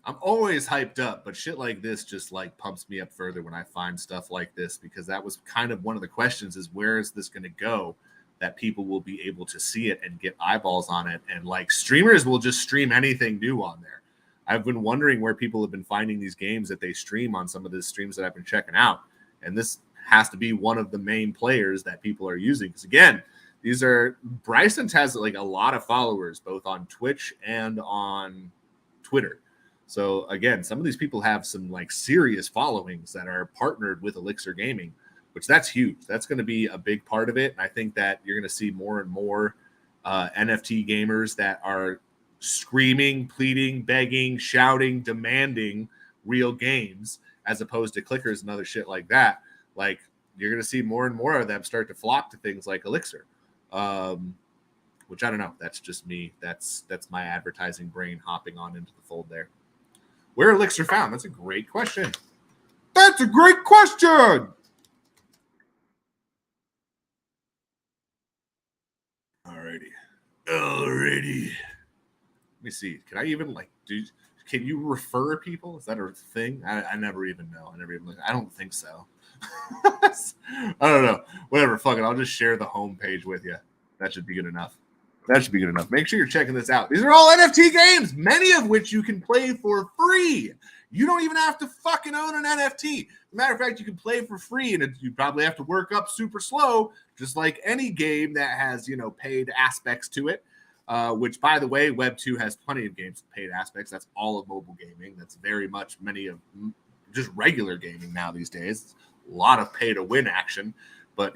I'm always hyped up, but shit like this just like pumps me up further when I find stuff like this, because that was kind of one of the questions, is where is this going to go that people will be able to see it and get eyeballs on it. And like streamers will just stream anything new on there. I've been wondering where people have been finding these games that they stream on some of the streams that I've been checking out. And this has to be one of the main players that people are using. Because again, Brycent has like a lot of followers, both on Twitch and on Twitter. So again, some of these people have some like serious followings that are partnered with Elixir Gaming, which that's huge. That's going to be a big part of it. And I think that you're going to see more and more NFT gamers that are screaming, pleading, begging, shouting, demanding real games. as opposed to clickers and other shit like that. Like, you're going to see more and more of them start to flock to things like Elixir, which I don't know. That's just me. That's my advertising brain hopping on into the fold there. Where Elixir found? That's a great question. That's a great question. Alrighty. Let me see. Can I even can you refer people? Is that a thing? I never even know. I don't think so. I don't know. Whatever. Fuck it. I'll just share the homepage with you. That should be good enough. Make sure you're checking this out. These are all NFT games, many of which you can play for free. You don't even have to fucking own an NFT. As a matter of fact, you can play for free, and you probably have to work up super slow, just like any game that has, paid aspects to it. Which, by the way, Web 2 has plenty of games with paid aspects. That's all of mobile gaming. That's very much many of just regular gaming now these days. A lot of pay-to-win action. But,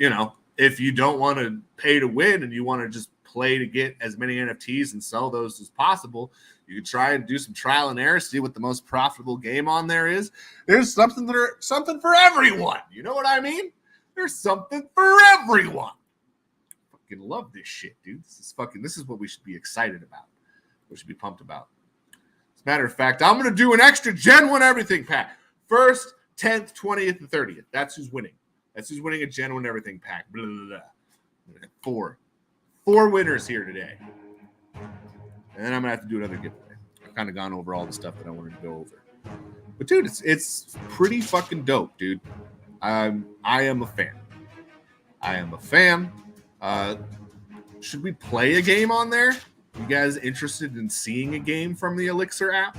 if you don't want to pay to win and you want to just play to get as many NFTs and sell those as possible, you can try and do some trial and error, see what the most profitable game on there is. There's something for everyone. You know what I mean? There's something for everyone. Fucking love this shit, dude. This is what we should be excited about. We should be pumped about. As a matter of fact, I'm going to do an extra Gen 1 everything pack. 1st, 10th, 20th, and 30th. That's who's winning. That's who's winning a Gen 1 everything pack. Blah, blah, blah. Four winners here today. And then I'm going to have to do another giveaway. I've kind of gone over all the stuff that I wanted to go over. But, dude, it's pretty fucking dope, dude. I am a fan. Should we play a game on there? You guys interested in seeing a game from the Elixir app?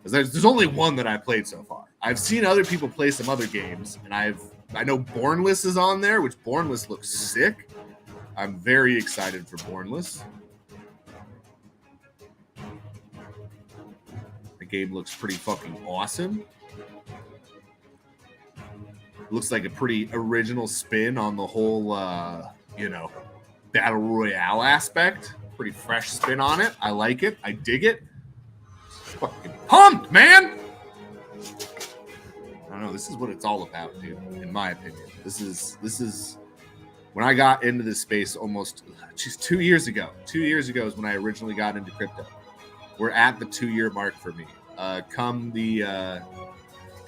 Because there's only one that I played so far. I've seen other people play some other games, and I know Bornless is on there, which Bornless looks sick. I'm very excited for Bornless. The game looks pretty fucking awesome. Looks like a pretty original spin on the whole, battle royale aspect. Pretty fresh spin on it. I like it. I dig it. Fucking pumped, man. I don't know. This is what it's all about, dude. In my opinion, this is when I got into this space almost 2 years ago. 2 years ago is when I originally got into crypto. We're at the 2-year mark for me. Come the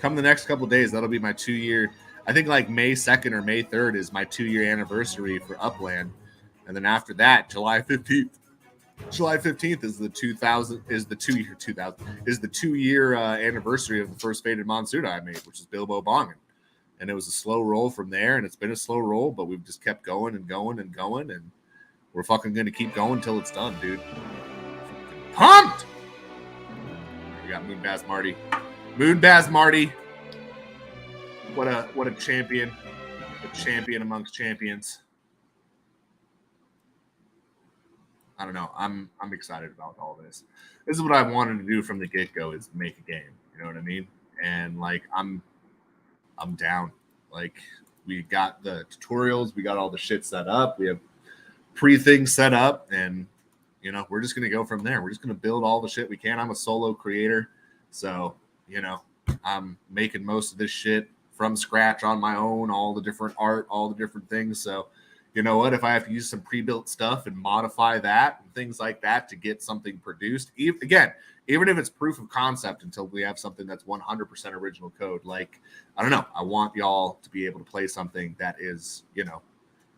next couple of days, that'll be my 2-year. I think like May 2nd or May 3rd is my 2-year anniversary for Upland, and then after that, July 15th is the 2-year anniversary of the first Faded Monsuta I made, which is Bilbo Bongin. And it was a slow roll from there, and it's been a slow roll, but we've just kept going and going and going, and we're fucking going to keep going until it's done, dude. Pumped! We got Moonbaz Marty. What a champion. A champion amongst champions. I don't know. I'm excited about all this. This is what I wanted to do from the get-go, is make a game. You know what I mean? And like I'm down. Like, we got the tutorials, we got all the shit set up, we have pre-things set up, and we're just gonna go from there. We're just gonna build all the shit we can. I'm a solo creator, so I'm making most of this shit from scratch on my own, all the different art, all the different things. So you know what, if I have to use some pre-built stuff and modify that and things like that to get something produced, even if it's proof of concept, until we have something that's 100% original code, like, I don't know, I want y'all to be able to play something that is,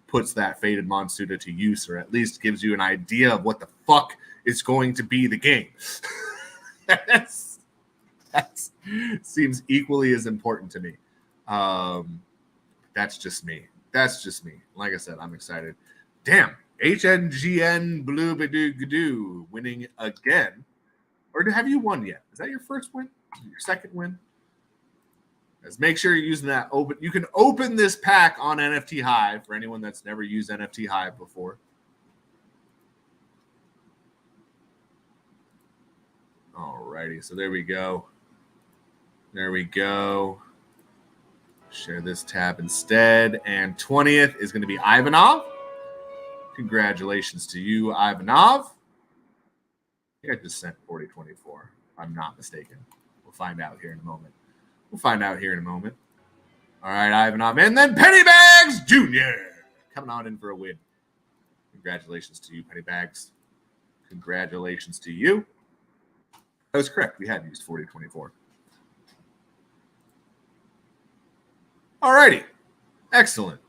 puts that Faded Monsuta to use, or at least gives you an idea of what the fuck is going to be the game. That seems equally as important to me. That's just me. Like I said, I'm excited. Damn, HNGN Blue Badoo winning again. Or have you won yet? Is that your first win? Your second win? Let's make sure you're using that open. You can open this pack on NFT Hive for anyone that's never used NFT Hive before. Alrighty, so there we go. Share this tab instead. And 20th is going to be Ivanov. Congratulations to you, Ivanov. I think I just sent 4024. If I'm not mistaken. We'll find out here in a moment. We'll find out here in a moment. All right, Ivanov, and then Pennybags Jr. coming on in for a win. Congratulations to you, Pennybags. Congratulations to you. That was correct. We had used 4024. All righty. Excellent.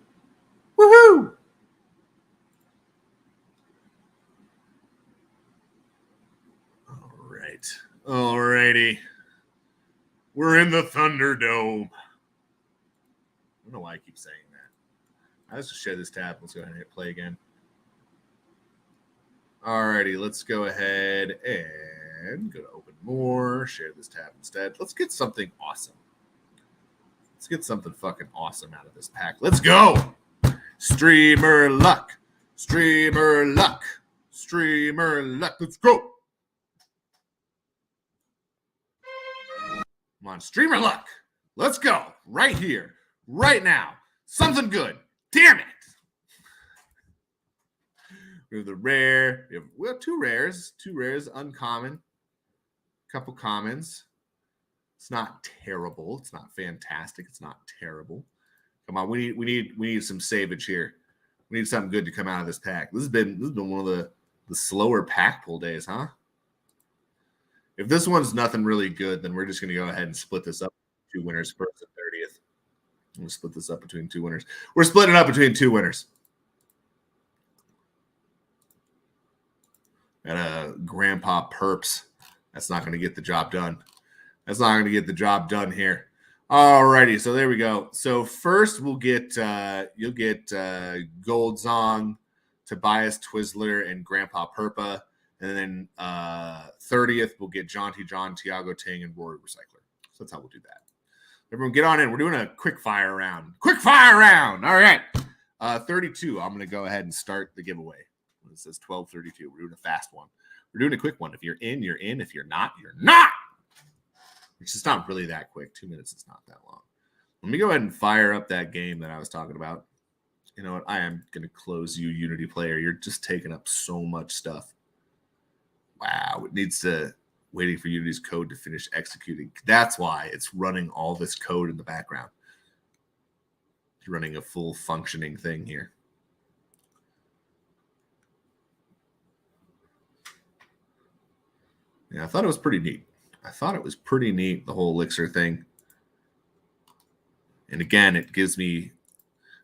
Woohoo! All right. All righty. We're in the Thunderdome. I don't know why I keep saying that. Let's just share this tab. Let's go ahead and hit play again. Alrighty, let's go ahead and go to open more. Share this tab instead. Let's get something awesome. Let's get something fucking awesome out of this pack. Let's go. Streamer luck. Streamer luck. Streamer luck. Let's go. Come on, streamer luck. Let's go. Right here. Right now. Something good. Damn it. We have the rare. We have two rares. Two rares. Uncommon. Couple commons. It's not terrible. It's not fantastic. It's not terrible. Come on. We need some savage here. We need something good to come out of this pack. This has been one of the slower pack pull days, huh? If this one's nothing really good, then we're just going to go ahead and split this up. Two winners first and 30th. We'll split this up between two winners. We're splitting it up between two winners. Got a Grandpa Perps. That's not going to get the job done. That's not going to get the job done here. All righty, so there we go. So first we'll get you'll get Goldzong, Tobias Twizzler, and Grandpa Perpa. And then 30th, we'll get Jaunty John, Tiago Ting, and Rory Recycler. So that's how we'll do that. Everyone get on in. We're doing a quick fire round. Quick fire round. All right. 32, I'm going to go ahead and start the giveaway. It says 12:32. We're doing a fast one. We're doing a quick one. If you're in, you're in. If you're not, you're not. It's just not really that quick. 2 minutes is not that long. Let me go ahead and fire up that game that I was talking about. You know what? I am going to close you, Unity player. You're just taking up so much stuff. Wow. It needs to waiting for Unity's code to finish executing. That's why it's running all this code in the background. It's running a full functioning thing here. Yeah, I thought it was pretty neat. The whole Elixir thing. And again, it gives me,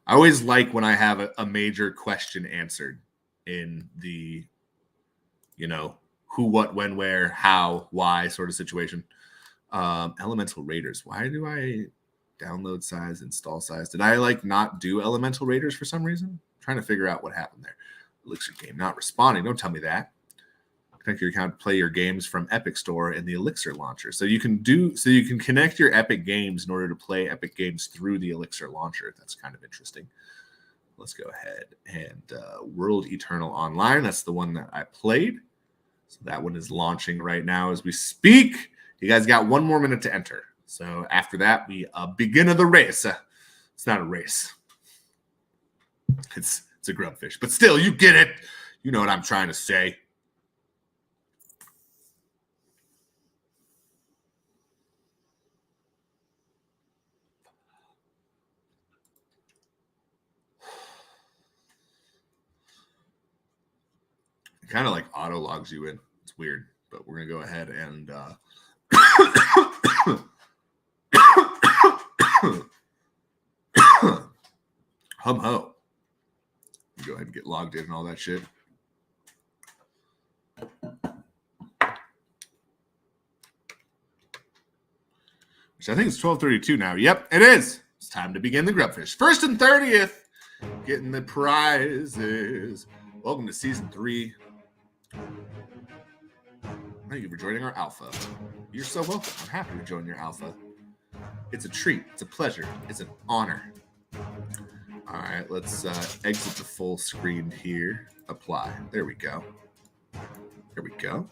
I always like when I have a major question answered in the, who, what, when, where, how, why sort of situation. Elemental Raiders. Why do I download size, install size? Did I not do Elemental Raiders for some reason? I'm trying to figure out what happened there. Elixir game not responding. Don't tell me that. Connect your account to play your games from Epic Store in the Elixir launcher. So you can connect your Epic games in order to play Epic games through the Elixir launcher. That's kind of interesting. Let's go ahead and World Eternal Online. That's the one that I played. So that one is launching right now as we speak. You guys got 1 more minute to enter. So after that, we begin of the race. It's not a race. It's a grubfish. But still, you get it. You know what I'm trying to say. It kind of auto logs you in. It's weird, but we're going to go ahead and hum ho. Go ahead and get logged in and all that shit. Which I think is 12:32 now. Yep, it is. It's time to begin the grubfish. First and 30th, getting the prizes. Welcome to season 3. Thank you for joining our alpha. You're so welcome. I'm happy to join your alpha. It's a treat. It's a pleasure. It's an honor. All right, let's exit the full screen here. Apply. There we go. There we go.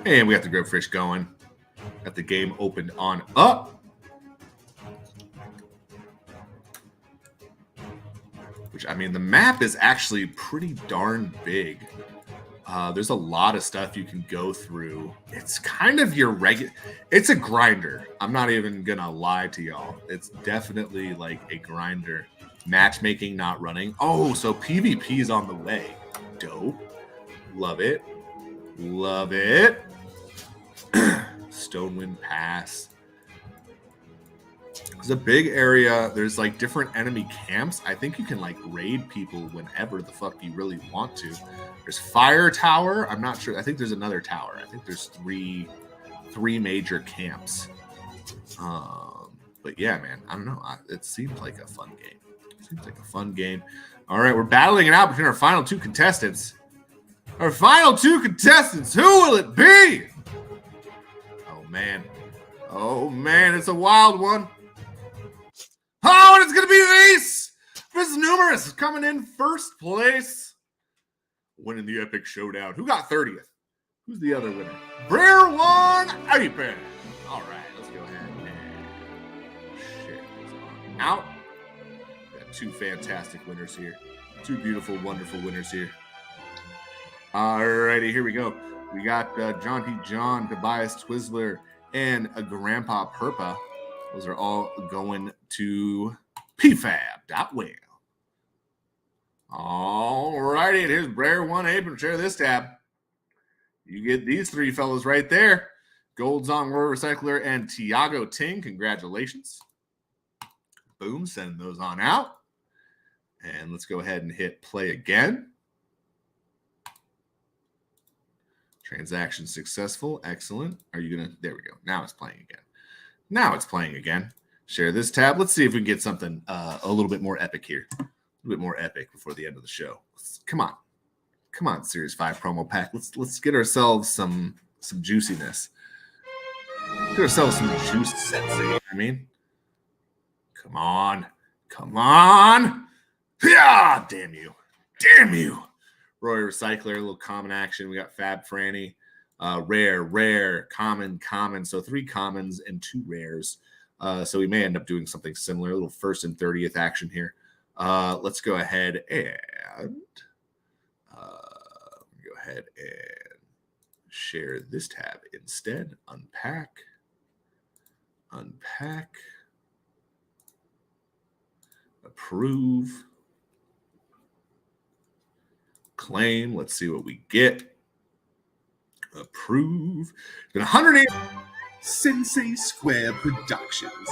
And we got the grubfish going. Got the game opened on up. Which, I mean, the map is actually pretty darn big. There's a lot of stuff you can go through. It's kind of your regular. It's a grinder. I'm not even gonna lie to y'all. It's definitely like a grinder. Matchmaking not running. Oh, so PvP is on the way. Dope. Love it. Love it. Stonewind Pass. It's a big area. There's like different enemy camps. I think you can like raid people whenever the fuck you really want to. There's Fire Tower. I'm not sure. I think there's another tower. I think there's three major camps. But yeah, man, I don't know. It seems like a fun game. Seems like a fun game. All right, we're battling it out between our final two contestants. Our final two contestants. Who will it be? Oh man. Oh man, it's a wild one. Oh, and it's going to be Ace versus Numerous coming in first place. Winning the epic showdown. Who got 30th? Who's the other winner? Brer One Apen. All right, let's go ahead and share this on out. Got two fantastic winners here. Two beautiful, wonderful winners here. All righty, here we go. We got John T. John, Tobias Twizzler, and a Grandpa Perpa. Those are all going to pfab.well. All righty, and here's Brer One Apen. Share this tab. You get these three fellas right there. Gold's on Roy Recycler and Tiago Ting. Congratulations. Boom, send those on out. And let's go ahead and hit play again. Transaction successful. Excellent. Are you going to? There we go. Now it's playing again. Now it's playing again. Share this tab. Let's see if we can get something a little bit more epic here. A little bit more epic before the end of the show. Come on. Come on, Series 5 promo pack. Let's get ourselves some juiciness. Get ourselves some juice sensei. I mean, come on. Come on. Yeah, damn you. Damn you. Roy Recycler, a little common action. We got Fab Franny. Rare, common. So 3 commons and 2 rares. So we may end up doing something similar. A little 1st and 30th action here. Let's go ahead and share this tab instead. Unpack. Approve. Claim. Let's see what we get. Approve. 108 Sensei Square Productions.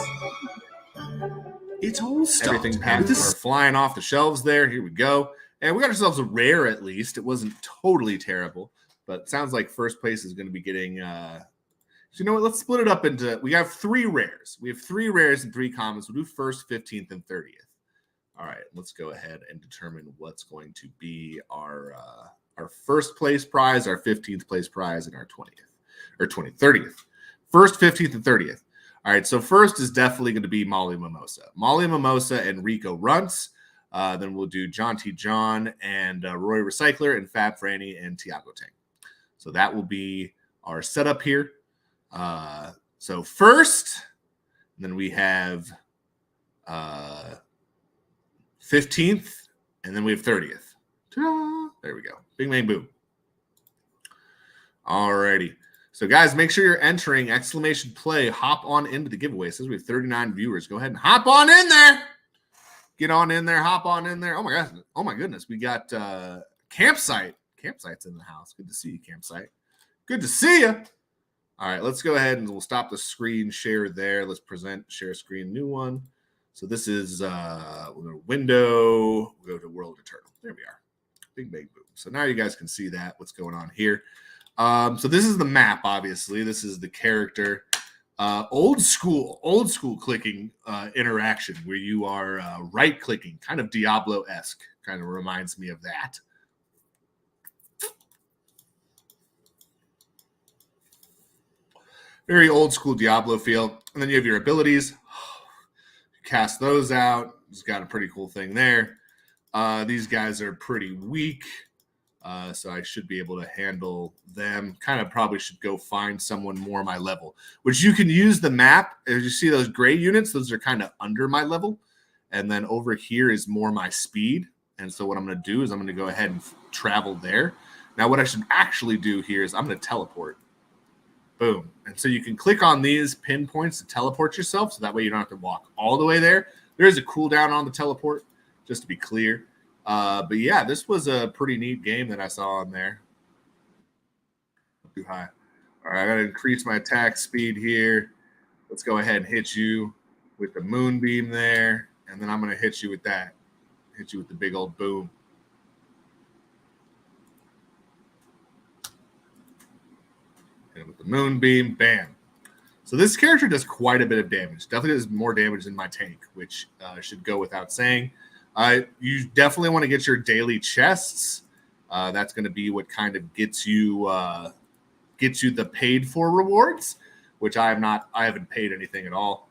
It's all started. Everything packs are flying off the shelves there. Here we go. And we got ourselves a rare at least. It wasn't totally terrible, but it sounds like first place is going to be getting. So you know what? Let's split it up into. We have 3 rares. We have 3 rares and 3 commons. We'll do 1st, 15th, and 30th. All right, let's go ahead and determine what's going to be our first place prize, our 15th place prize, and our 30th. 1st, 15th, and 30th. All right, so first is definitely going to be Molly Mimosa. Molly Mimosa and Rico Runts. Then we'll do John T. John and Roy Recycler and Fab Franny and Tiago Ting. So that will be our setup here. So first, then we have 15th, and then we have 30th. Ta-da! There we go. Bing, bang, boom. All righty. So, guys, make sure you're entering !play. Hop on into the giveaway. It says we have 39 viewers. Go ahead and hop on in there. Get on in there. Hop on in there. Oh, my gosh. Oh, my goodness. We got Campsite. Campsite's in the house. Good to see you, Campsite. Good to see you. All right, let's go ahead and we'll stop the screen share there. Let's present, share screen, new one. So this is, we'll go to window. We'll go to World Eternal. There we are. Bing, bang, boom. So now you guys can see that, what's going on here. So this is the map, obviously. This is the character. Old school clicking interaction where you are right-clicking, kind of Diablo-esque. Kind of reminds me of that. Very old school Diablo feel. And then you have your abilities. Cast those out. It's got a pretty cool thing there. These guys are pretty weak. So I should be able to handle them. Kind of probably should go find someone more my level, which you can use the map. As you see those gray units, those are kind of under my level. And then over here is more my speed. And so what I'm going to do is I'm going to go ahead and travel there. Now, what I should actually do here is I'm going to teleport. Boom. And so you can click on these pinpoints to teleport yourself, so that way you don't have to walk all the way there. There is a cooldown on the teleport, just to be clear. But yeah, this was a pretty neat game that I saw on there. Too high. All right, I got to increase my attack speed here. Let's go ahead and hit you with the moonbeam there, and then I'm going to hit you with that. Hit you with the big old boom. And with the moonbeam, bam. So this character does quite a bit of damage. Definitely does more damage than my tank, which should go without saying. You definitely want to get your daily chests. That's going to be what kind of gets you the paid for rewards, which I haven't paid anything at all.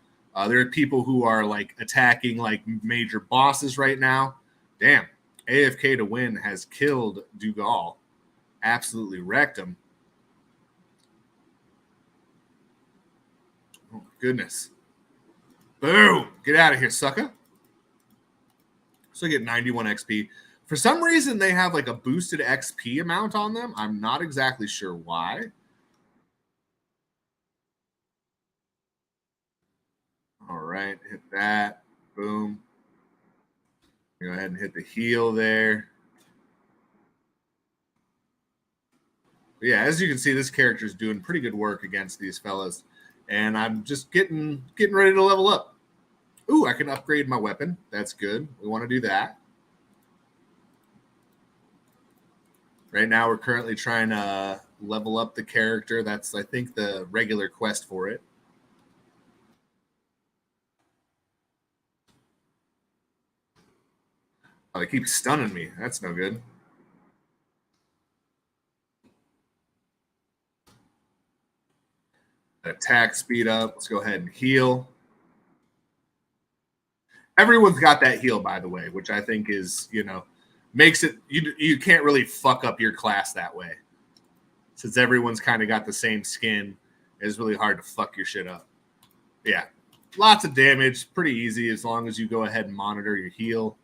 There are people who are like attacking like major bosses right now. Damn, AFK to win has killed Dougal. Absolutely wrecked him. Oh my goodness. Boom. Get out of here, sucker. So I get 91 XP. For some reason, they have like a boosted XP amount on them. I'm not exactly sure why. All right, hit that. Boom. Go ahead and hit the heal there. But yeah, as you can see, this character is doing pretty good work against these fellas. And I'm just getting ready to level up. Ooh, I can upgrade my weapon. That's good. We want to do that. Right now, we're currently trying to level up the character. That's, I think, the regular quest for it. Oh, they keep stunning me. That's no good. Attack speed up. Let's go ahead and heal. Everyone's got that heal, by the way, which I think is, makes it, you can't really fuck up your class that way. Since everyone's kind of got the same skin, it's really hard to fuck your shit up. Yeah, lots of damage, pretty easy as long as you go ahead and monitor your heal.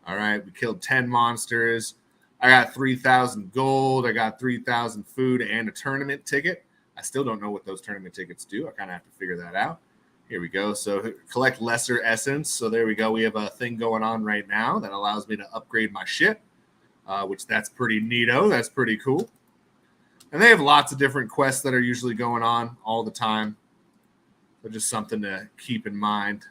All right, we killed 10 monsters. I got 3,000 gold. I got 3,000 food and a tournament ticket. I still don't know what those tournament tickets do. I kind of have to figure that out. Here we go. So collect lesser essence. So there we go. We have a thing going on right now that allows me to upgrade my ship, which that's pretty neato. That's pretty cool. And they have lots of different quests that are usually going on all the time. So just something to keep in mind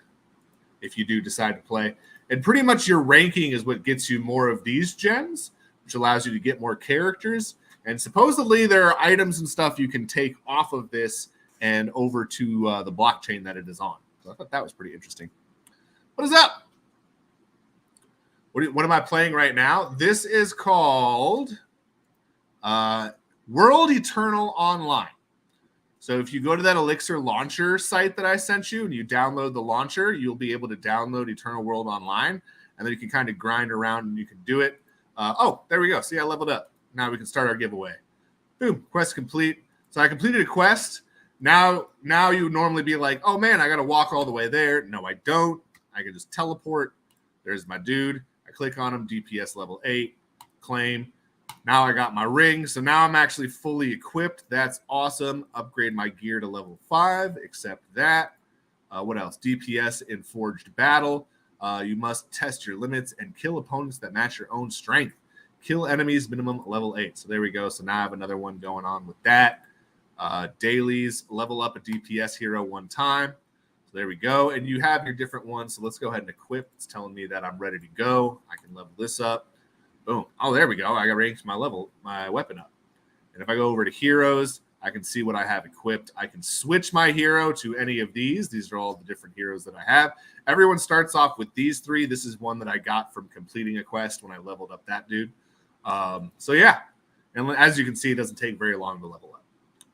if you do decide to play. And pretty much your ranking is what gets you more of these gems, which allows you to get more characters. And supposedly there are items and stuff you can take off of this and over to the blockchain that it is on. So I thought that was pretty interesting. What is up? What am I playing right now? This is called World Eternal Online. So if you go to that Elixir launcher site that I sent you and you download the launcher, you'll be able to download Eternal World Online. And then you can kind of grind around and you can do it. Oh, there we go. See, I leveled up. Now we can start our giveaway. Boom, quest complete. So I completed a quest. Now you would normally be like, oh man, I got to walk all the way there. No, I don't. I can just teleport. There's my dude. I click on him, DPS level 8, claim. Now I got my ring. So now I'm actually fully equipped. That's awesome. Upgrade my gear to level 5, accept that. What else? DPS in Forged Battle. You must test your limits and kill opponents that match your own strength. Kill enemies minimum level 8. So there we go. So now I have another one going on with that. Dailies, level up a DPS hero 1 time. So there we go. And you have your different ones. So let's go ahead and equip. It's telling me that I'm ready to go. I can level this up. Boom. Oh, there we go. I got ranked my weapon up. And if I go over to heroes, I can see what I have equipped. I can switch my hero to any of these. These are all the different heroes that I have. Everyone starts off with these 3. This is one that I got from completing a quest when I leveled up that dude. So yeah. And as you can see, it doesn't take very long to level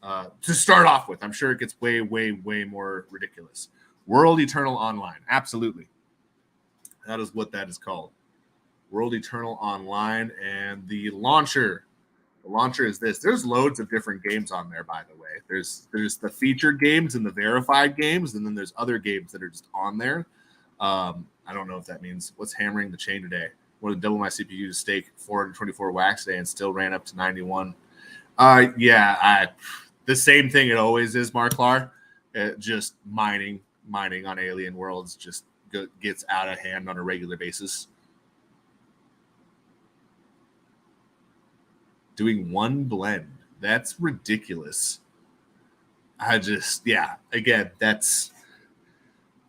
up. To start off with, I'm sure it gets way, way, way more ridiculous. World Eternal Online. Absolutely. That is what that is called. World Eternal Online. And the launcher. The launcher is this. There's loads of different games on there, by the way. There's the featured games and the verified games, and then there's other games that are just on there. I don't know if that means what's hammering the chain today. wanted to double my CPU to stake 424 wax day and still ran up to 91. The same thing it always is, Marklar. Just mining on alien worlds just gets out of hand on a regular basis. Doing one blend. That's ridiculous. Again, that's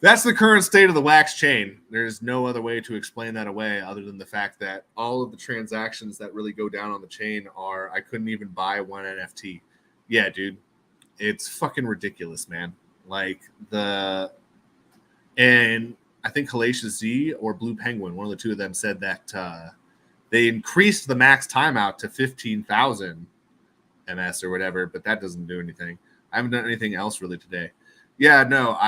the current state of the wax chain. There's no other way to explain that away other than the fact that all of the transactions that really go down on the chain are, I couldn't even buy one NFT. Yeah, dude, it's fucking ridiculous, man. Like and I think Hellacious Z or Blue Penguin, one of the two of them said that they increased the max timeout to 15,000 MS or whatever, but that doesn't do anything. I haven't done anything else really today. Yeah, no,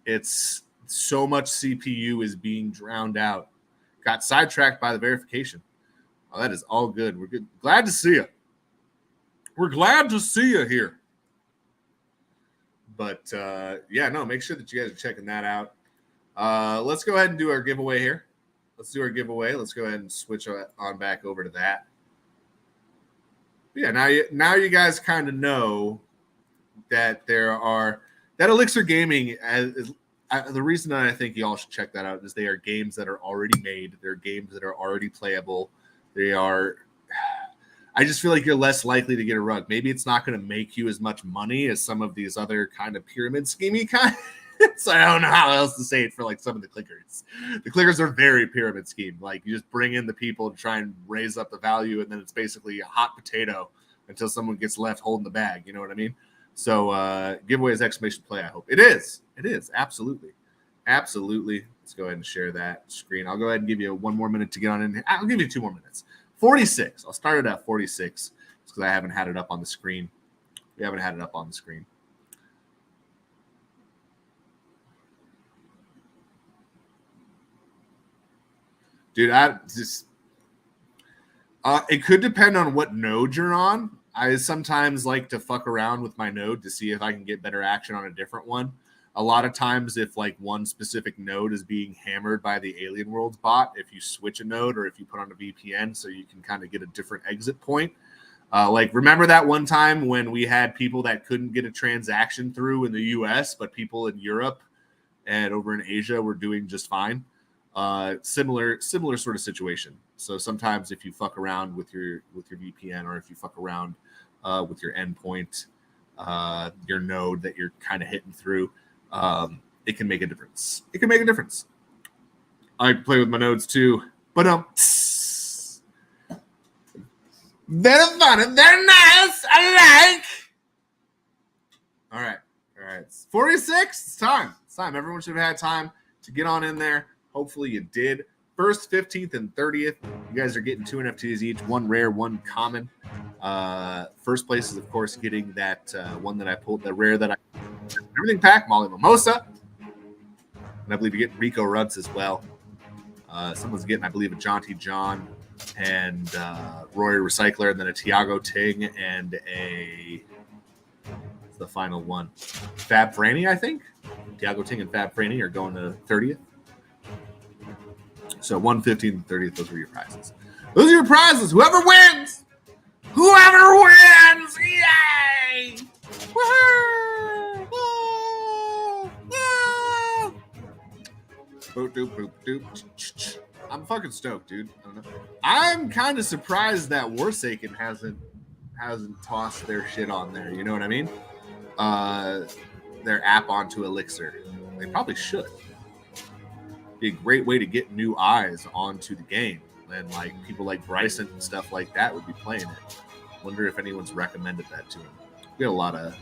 it's so much CPU is being drowned out. Got sidetracked by the verification. Oh, that is all good. We're good. Glad to see you. We're glad to see you here. But make sure that you guys are checking that out. Let's go ahead and do our giveaway here. Let's do our giveaway. Let's go ahead and switch on back over to that. Yeah, now you guys kind of know that that Elixir Gaming the reason that I think you all should check that out is they are games that are already made. They're games that are already playable. I just feel like you're less likely to get a rug. Maybe it's not going to make you as much money as some of these other kind of pyramid schemey kind. So I don't know how else to say it for like some of the clickers. The clickers are very pyramid scheme. Like you just bring in the people to try and raise up the value, and then it's basically a hot potato until someone gets left holding the bag. You know what I mean? So giveaway is exclamation play. I hope it is. It is absolutely. Let's go ahead and share that screen. I'll go ahead and give you one more minute to get on in. I'll give you 2 more minutes. 46. I'll start it at 46 because I haven't had it up on the screen. We haven't had it up on the screen. Dude, it could depend on what node you're on. I sometimes like to fuck around with my node to see if I can get better action on a different one. A lot of times if like one specific node is being hammered by the Alien Worlds bot, if you switch a node or if you put on a VPN so you can kind of get a different exit point. Like remember that one time when we had people that couldn't get a transaction through in the US, but people in Europe and over in Asia were doing just fine. Similar sort of situation. So sometimes if you fuck around with your VPN or if you fuck around with your endpoint, your node that you're kind of hitting through, it can make a difference. I play with my nodes too, but they're fun, they're nice. I like. All right. It's 46. It's time. Everyone should have had time to get on in there. Hopefully you did. 1st, 15th, and 30th. You guys are getting 2 NFTs each, 1 rare, 1 common. First place is, of course, getting that one that I pulled, the rare that I everything pack, Molly Mimosa. And I believe you get Rico Ruds as well. Someone's getting, I believe, a Jaunty John and Rory Recycler, and then a Tiago Ting and the final one. Fab Franny, I think. Tiago Ting and Fab Franny are going to 30th. So 1, 15, and 30th, those were your prizes. Those are your prizes. Whoever wins! Yay! Woohoo! Boop, doop, boop, doop. I'm fucking stoked, dude. I don't know. I'm kind of surprised that Warsaken hasn't tossed their shit on there. You know what I mean? Their app onto Elixir. They probably should. Be a great way to get new eyes onto the game, and like people like Bryson and stuff like that would be playing it. Wonder if anyone's recommended that to him. We have a lot of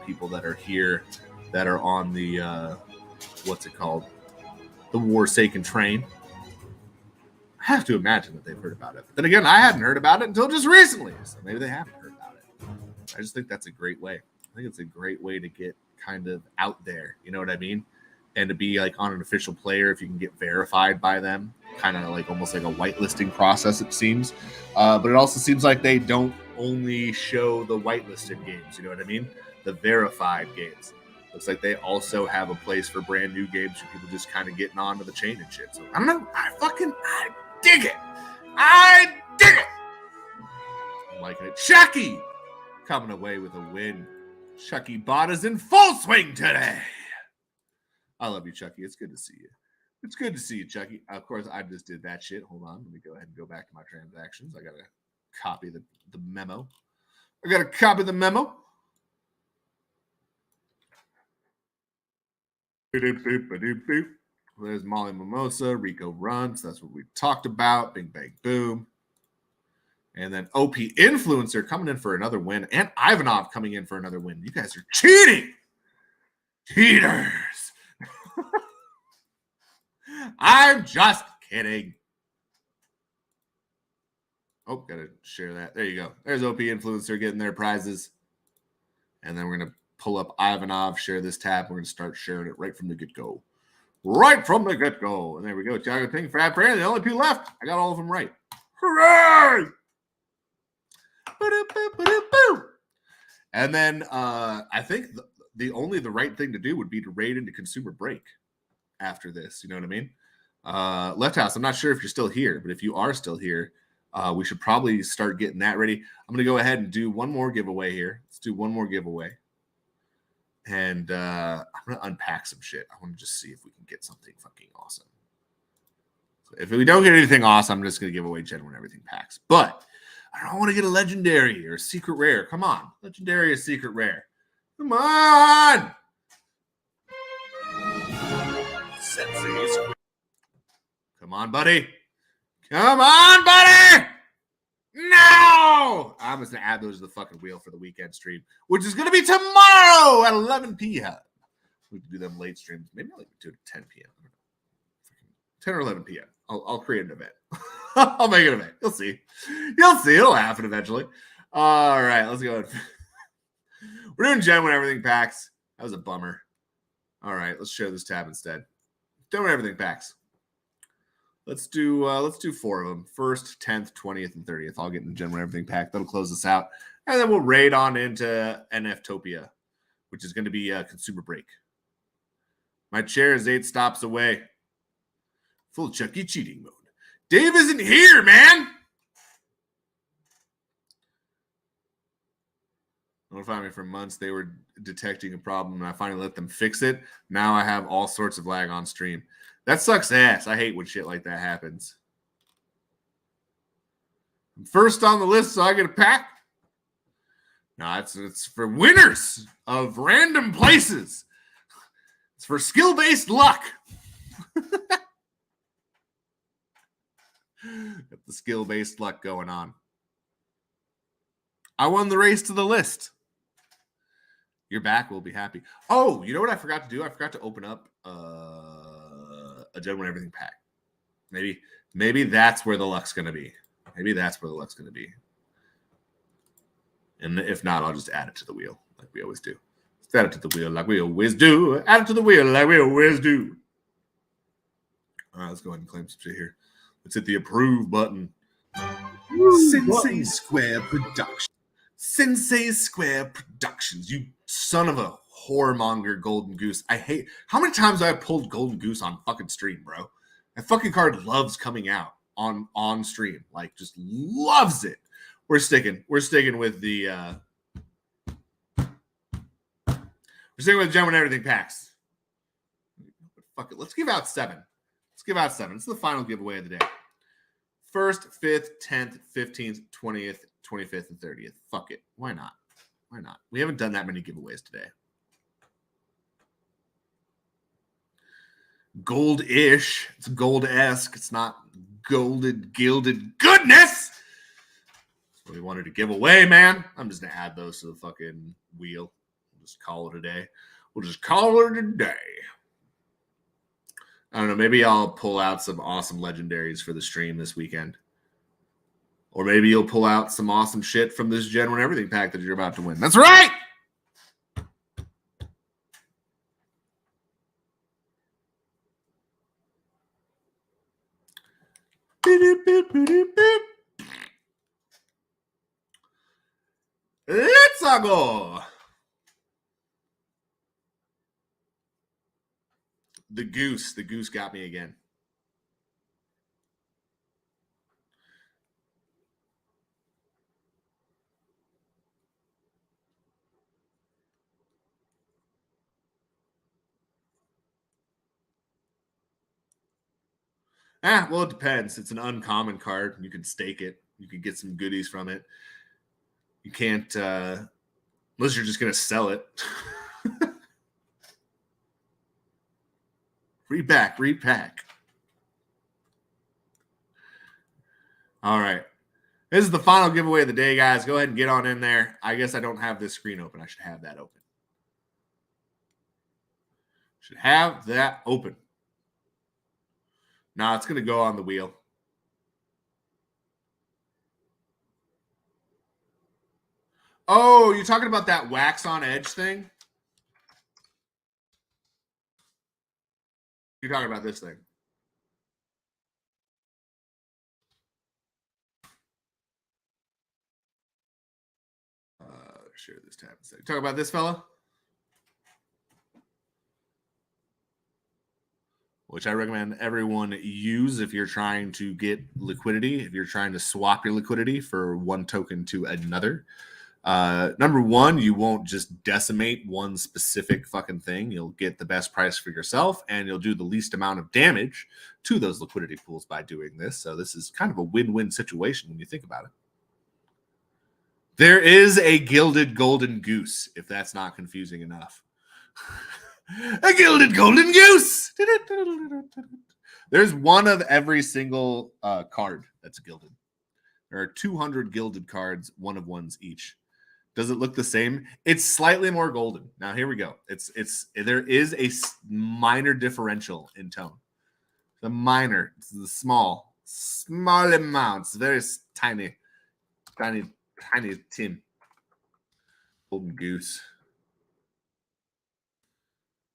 people that are here that are on the what's it called, the Warsaken train. I have to imagine that they've heard about it. But then again, I hadn't heard about it until just recently, so maybe they haven't heard about it. I just think that's a great way. I think it's a great way to get kind of out there. You know what I mean? And to be like on an official player, if you can get verified by them, kind of like almost like a whitelisting process, it seems. But it also seems like they don't only show the whitelisted games, you know what I mean? The verified games. Looks like they also have a place for brand new games for people just kind of getting onto the chain and shit. So I don't know. dig it. I dig it. I'm liking it. Chucky coming away with a win. Chucky Bot is in full swing today. I love you, Chucky. It's good to see you. It's good to see you, Chucky. Of course, I just did that shit. Hold on. Let me go ahead and go back to my transactions. I got to copy the memo. There's Molly Mimosa, Rico Runs. That's what we talked about. Bing, bang, boom. And then OP Influencer coming in for another win. And Ivanov coming in for another win. You guys are cheating. Cheaters. I'm just kidding. Oh, gotta share that. There you go. There's OP Influencer getting their prizes. And then we're going to pull up Ivanov, share this tab. We're going to start sharing it right from the get-go. Right from the get-go. And there we go. Tiago Ping, Frat Brand, the only two left. I got all of them right. Hooray! And then I think the right thing to do would be to raid into consumer break after this. You know what I mean? Left House, I'm not sure if you're still here, but if you are still here, we should probably start getting that ready. I'm going to go ahead and do one more giveaway here. Let's do one more giveaway. And I'm going to unpack some shit. I want to just see if we can get something fucking awesome. So if we don't get anything awesome, I'm just going to give away genuine everything packs. But I don't want to get a legendary or a secret rare. Come on. Legendary or secret rare. Come on. Come on, buddy. Come on, buddy. No. I'm just going to add those to the fucking wheel for the weekend stream, which is going to be tomorrow at 11 p.m. We can do them late streams. Maybe I'll do it at 10 p.m. 10 or 11 p.m. I'll create an event. I'll make an event. You'll see. You'll see. It'll happen eventually. All right. Let's go. We're doing Gen when everything packs. That was a bummer. All right. Let's share this tab instead. Gen when everything packs. Let's do 4 of them. 1st, 10th, 20th, and 30th. I'll get in the Gen when everything pack. That'll close us out. And then we'll raid on into NFtopia, which is going to be a consumer break. My chair is 8 stops away. Full Chucky cheating mode. Dave isn't here, man. Notified me for months they were detecting a problem, and I finally let them fix it. Now I have all sorts of lag on stream. That sucks ass. I hate when shit like that happens. I'm first on the list, so I get a pack. No, it's for winners of random places. It's for skill-based luck. Got the skill-based luck going on. I won the race to the list. You're back. We'll be happy. Oh, you know what I forgot to do? I forgot to open up a Gen when everything pack. Maybe that's where the luck's going to be. Maybe that's where the luck's going to be. And if not, I'll just add it to the wheel like we always do. Let's add it to the wheel like we always do. Add it to the wheel like we always do. All right, let's go ahead and claim some shit here. Let's hit the approve button. Sensei Square Productions. Sensei Square Productions. You son of a whoremonger, Golden Goose. I hate how many times I pulled Golden Goose on fucking stream, bro. That fucking card loves coming out on stream. Like, just loves it. We're sticking with the we're sticking with Gen when everything packs. Fuck it. Let's give out 7. It's the final giveaway of the day. 1st, 5th, 10th, 15th, 20th, 25th, and 30th. Fuck it. Why not? We haven't done that many giveaways today. Gold-ish. It's gold-esque. It's not golded, gilded goodness. That's what we wanted to give away, man. I'm just going to add those to the fucking wheel. We'll just call it a day. I don't know. Maybe I'll pull out some awesome legendaries for the stream this weekend. Or maybe you'll pull out some awesome shit from this Gen when everything pack that you're about to win. That's right! Let's go! The goose got me again. Well, it depends. It's an uncommon card. You can stake it. You can get some goodies from it. You can't, unless you're just going to sell it. Repack. All right. This is the final giveaway of the day, guys. Go ahead and get on in there. I guess I don't have this screen open. I should have that open. Should have that open. Now it's going to go on the wheel. Oh, you're talking about that wax on edge thing? You're talking about this thing. Share this tab instead. Talk about this fella, which I recommend everyone use if you're trying to get liquidity, if you're trying to swap your liquidity for one token to another. Number one, you won't just decimate one specific fucking thing. You'll get the best price for yourself, and you'll do the least amount of damage to those liquidity pools by doing this. So this is kind of a win-win situation when you think about it. There is a gilded golden goose, if that's not confusing enough. A gilded golden goose! There's one of every single card that's gilded. There are 200 gilded cards, one of ones each. Does it look the same? It's slightly more golden. Now here we go. There is a minor differential in tone. The minor, it's the small amounts, very tiny tin. Golden goose.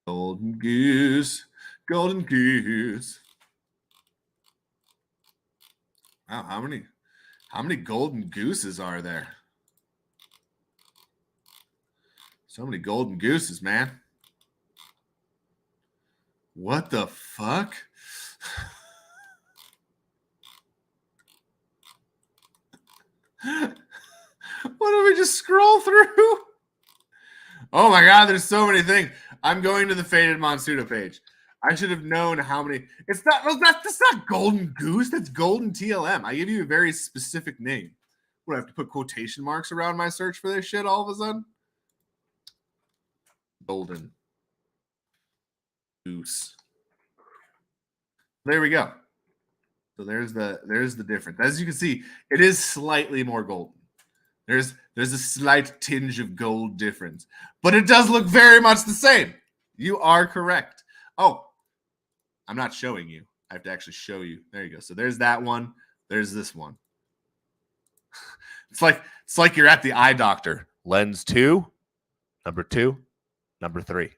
Golden goose. Golden goose. Wow, how many golden gooses are there? So many golden gooses, man. What the fuck? What did we just scroll through? Oh my God, there's so many things. I'm going to the Faded Monsuta page. I should have known how many. That's not golden goose. That's golden TLM. I give you a very specific name. What, I have to put quotation marks around my search for this shit all of a sudden? Golden goose. There we go. So there's the difference. As you can see, it is slightly more golden. There's a slight tinge of gold difference, but it does look very much the same. You are correct. Oh, I'm not showing you. I have to actually show you. There you go. So there's that one. There's this one. It's like you're at the eye doctor. Lens 2, number 2, number 3.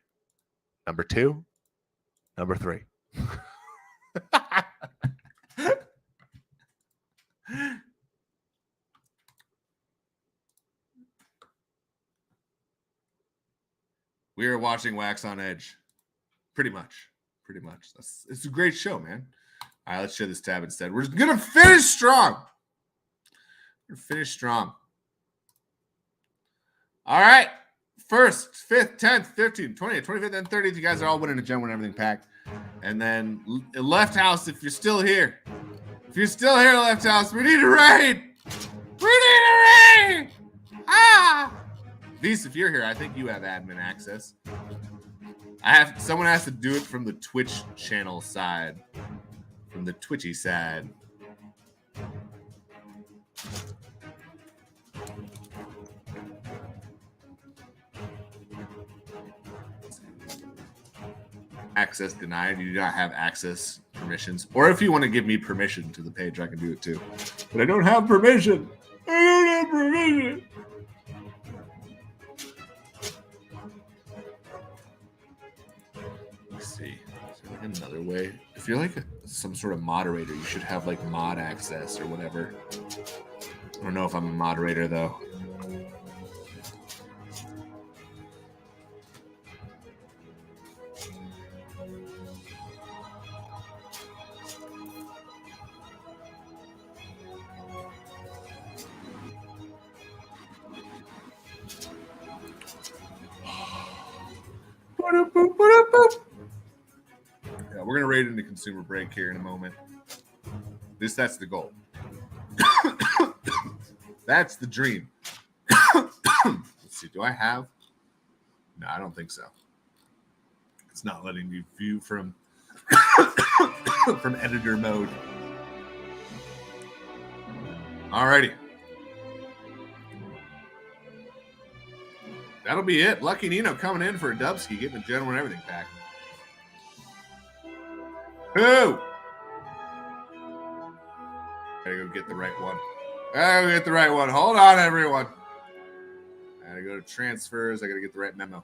Number 2, number 3. We are watching Wax on Edge. Pretty much. It's a great show, man. All right, let's share this tab instead. We're going to finish strong. All right. 1st, 5th, 10th, 15th, 20th, 25th, and 30th. You guys are all winning a gem when everything packed. And then Left House, if you're still here. If you're still here, Left House, we need a raid. Ah! Vise, if you're here, I think you have admin access. Someone has to do it from the Twitch channel side. From the Twitchy side. Access denied. You do not have access permissions. Or if you want to give me permission to the page, I can do it too. But I don't have permission. Let's see. Is there like another way? If you're like some sort of moderator, you should have like mod access or whatever. I don't know if I'm a moderator though. Yeah, we're gonna raid into consumer break here in a moment. At least that's the goal. That's the dream. Let's see. Do I have? No, I don't think so. It's not letting me view from from editor mode. Alrighty. That'll be it. Lucky Nino coming in for a Dubsky, getting the general and everything back. Who? Gotta go get the right one. Gotta go get the right one. Hold on, everyone. I gotta go to transfers. I gotta get the right memo.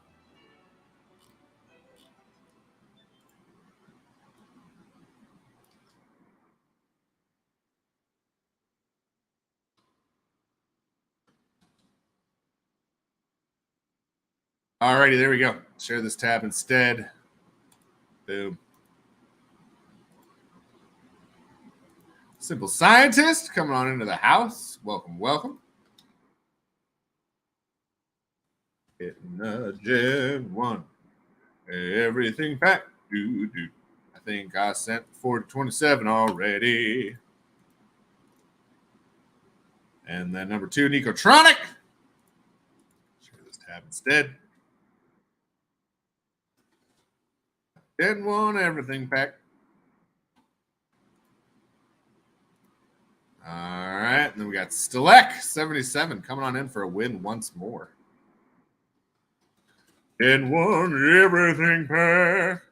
Alrighty, there we go. Share this tab instead. Boom. Simple Scientist coming on into the house. Welcome, welcome. Getting a Gen 1. Everything packed. Do. I think I sent 427 already. And then number 2, Nicotronic. Share this tab instead. Gen 1, everything packed. All right, and then we got Stelek 77 coming on in for a win once more. Gen 1, everything packed.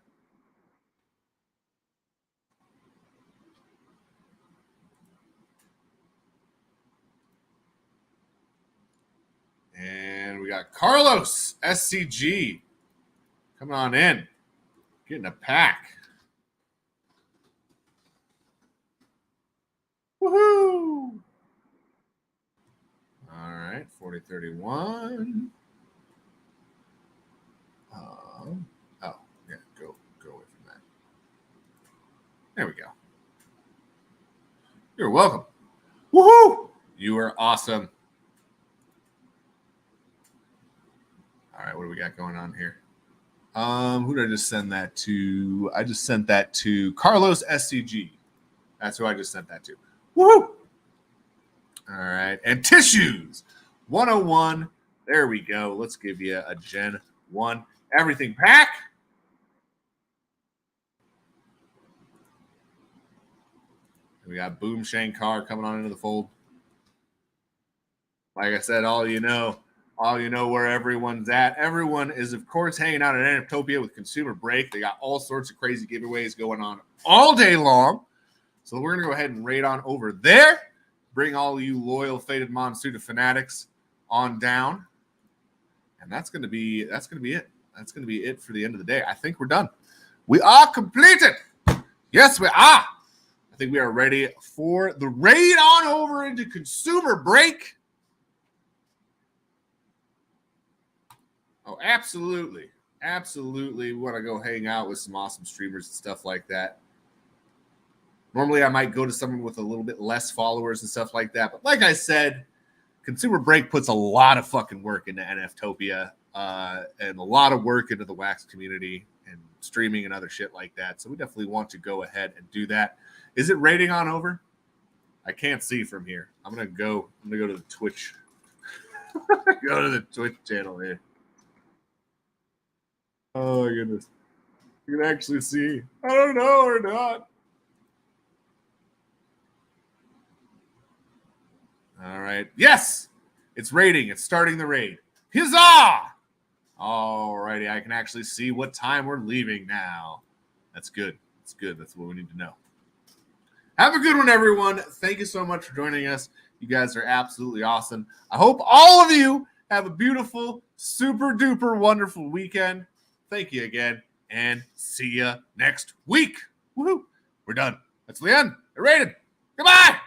And we got Carlos SCG coming on in, getting a pack. Woohoo! All right, 4031. Oh, yeah, go away from that. There we go. You're welcome. Woohoo! You are awesome. All right, what do we got going on here? Who did I just send that to? I just sent that to Carlos SCG. That's who I just sent that to. Woohoo! All right, and Tissues 101. There we go. Let's give you a Gen 1 everything pack. We got Boom Shankar coming on into the fold. Like I said, all you know where everyone's at. Everyone is, of course, hanging out at Anaptopia with Consumer Break. They got all sorts of crazy giveaways going on all day long. So we're going to go ahead and raid on over there. Bring all you loyal Faded Monsuta fanatics on down. And that's going to be it. That's going to be it for the end of the day. I think we're done. We are completed. Yes, we are. I think we are ready for the raid on over into Consumer Break. Oh, absolutely. Absolutely. We want to go hang out with some awesome streamers and stuff like that. Normally, I might go to someone with a little bit less followers and stuff like that. But like I said, Consumer Break puts a lot of fucking work into NFtopia and a lot of work into the Wax community and streaming and other shit like that. So we definitely want to go ahead and do that. Is it raiding on over? I can't see from here. I'm gonna go to the Twitch. Go to the Twitch channel here. Oh my goodness. You can actually see. I don't know or not. All right. Yes, it's raiding. It's starting the raid. Huzzah! All righty. I can actually see what time we're leaving now. That's good. That's good. That's what we need to know. Have a good one, everyone. Thank you so much for joining us. You guys are absolutely awesome. I hope all of you have a beautiful, super duper wonderful weekend. Thank you again, and see you next week. Woohoo! We're done. That's the end. They're rated. Goodbye.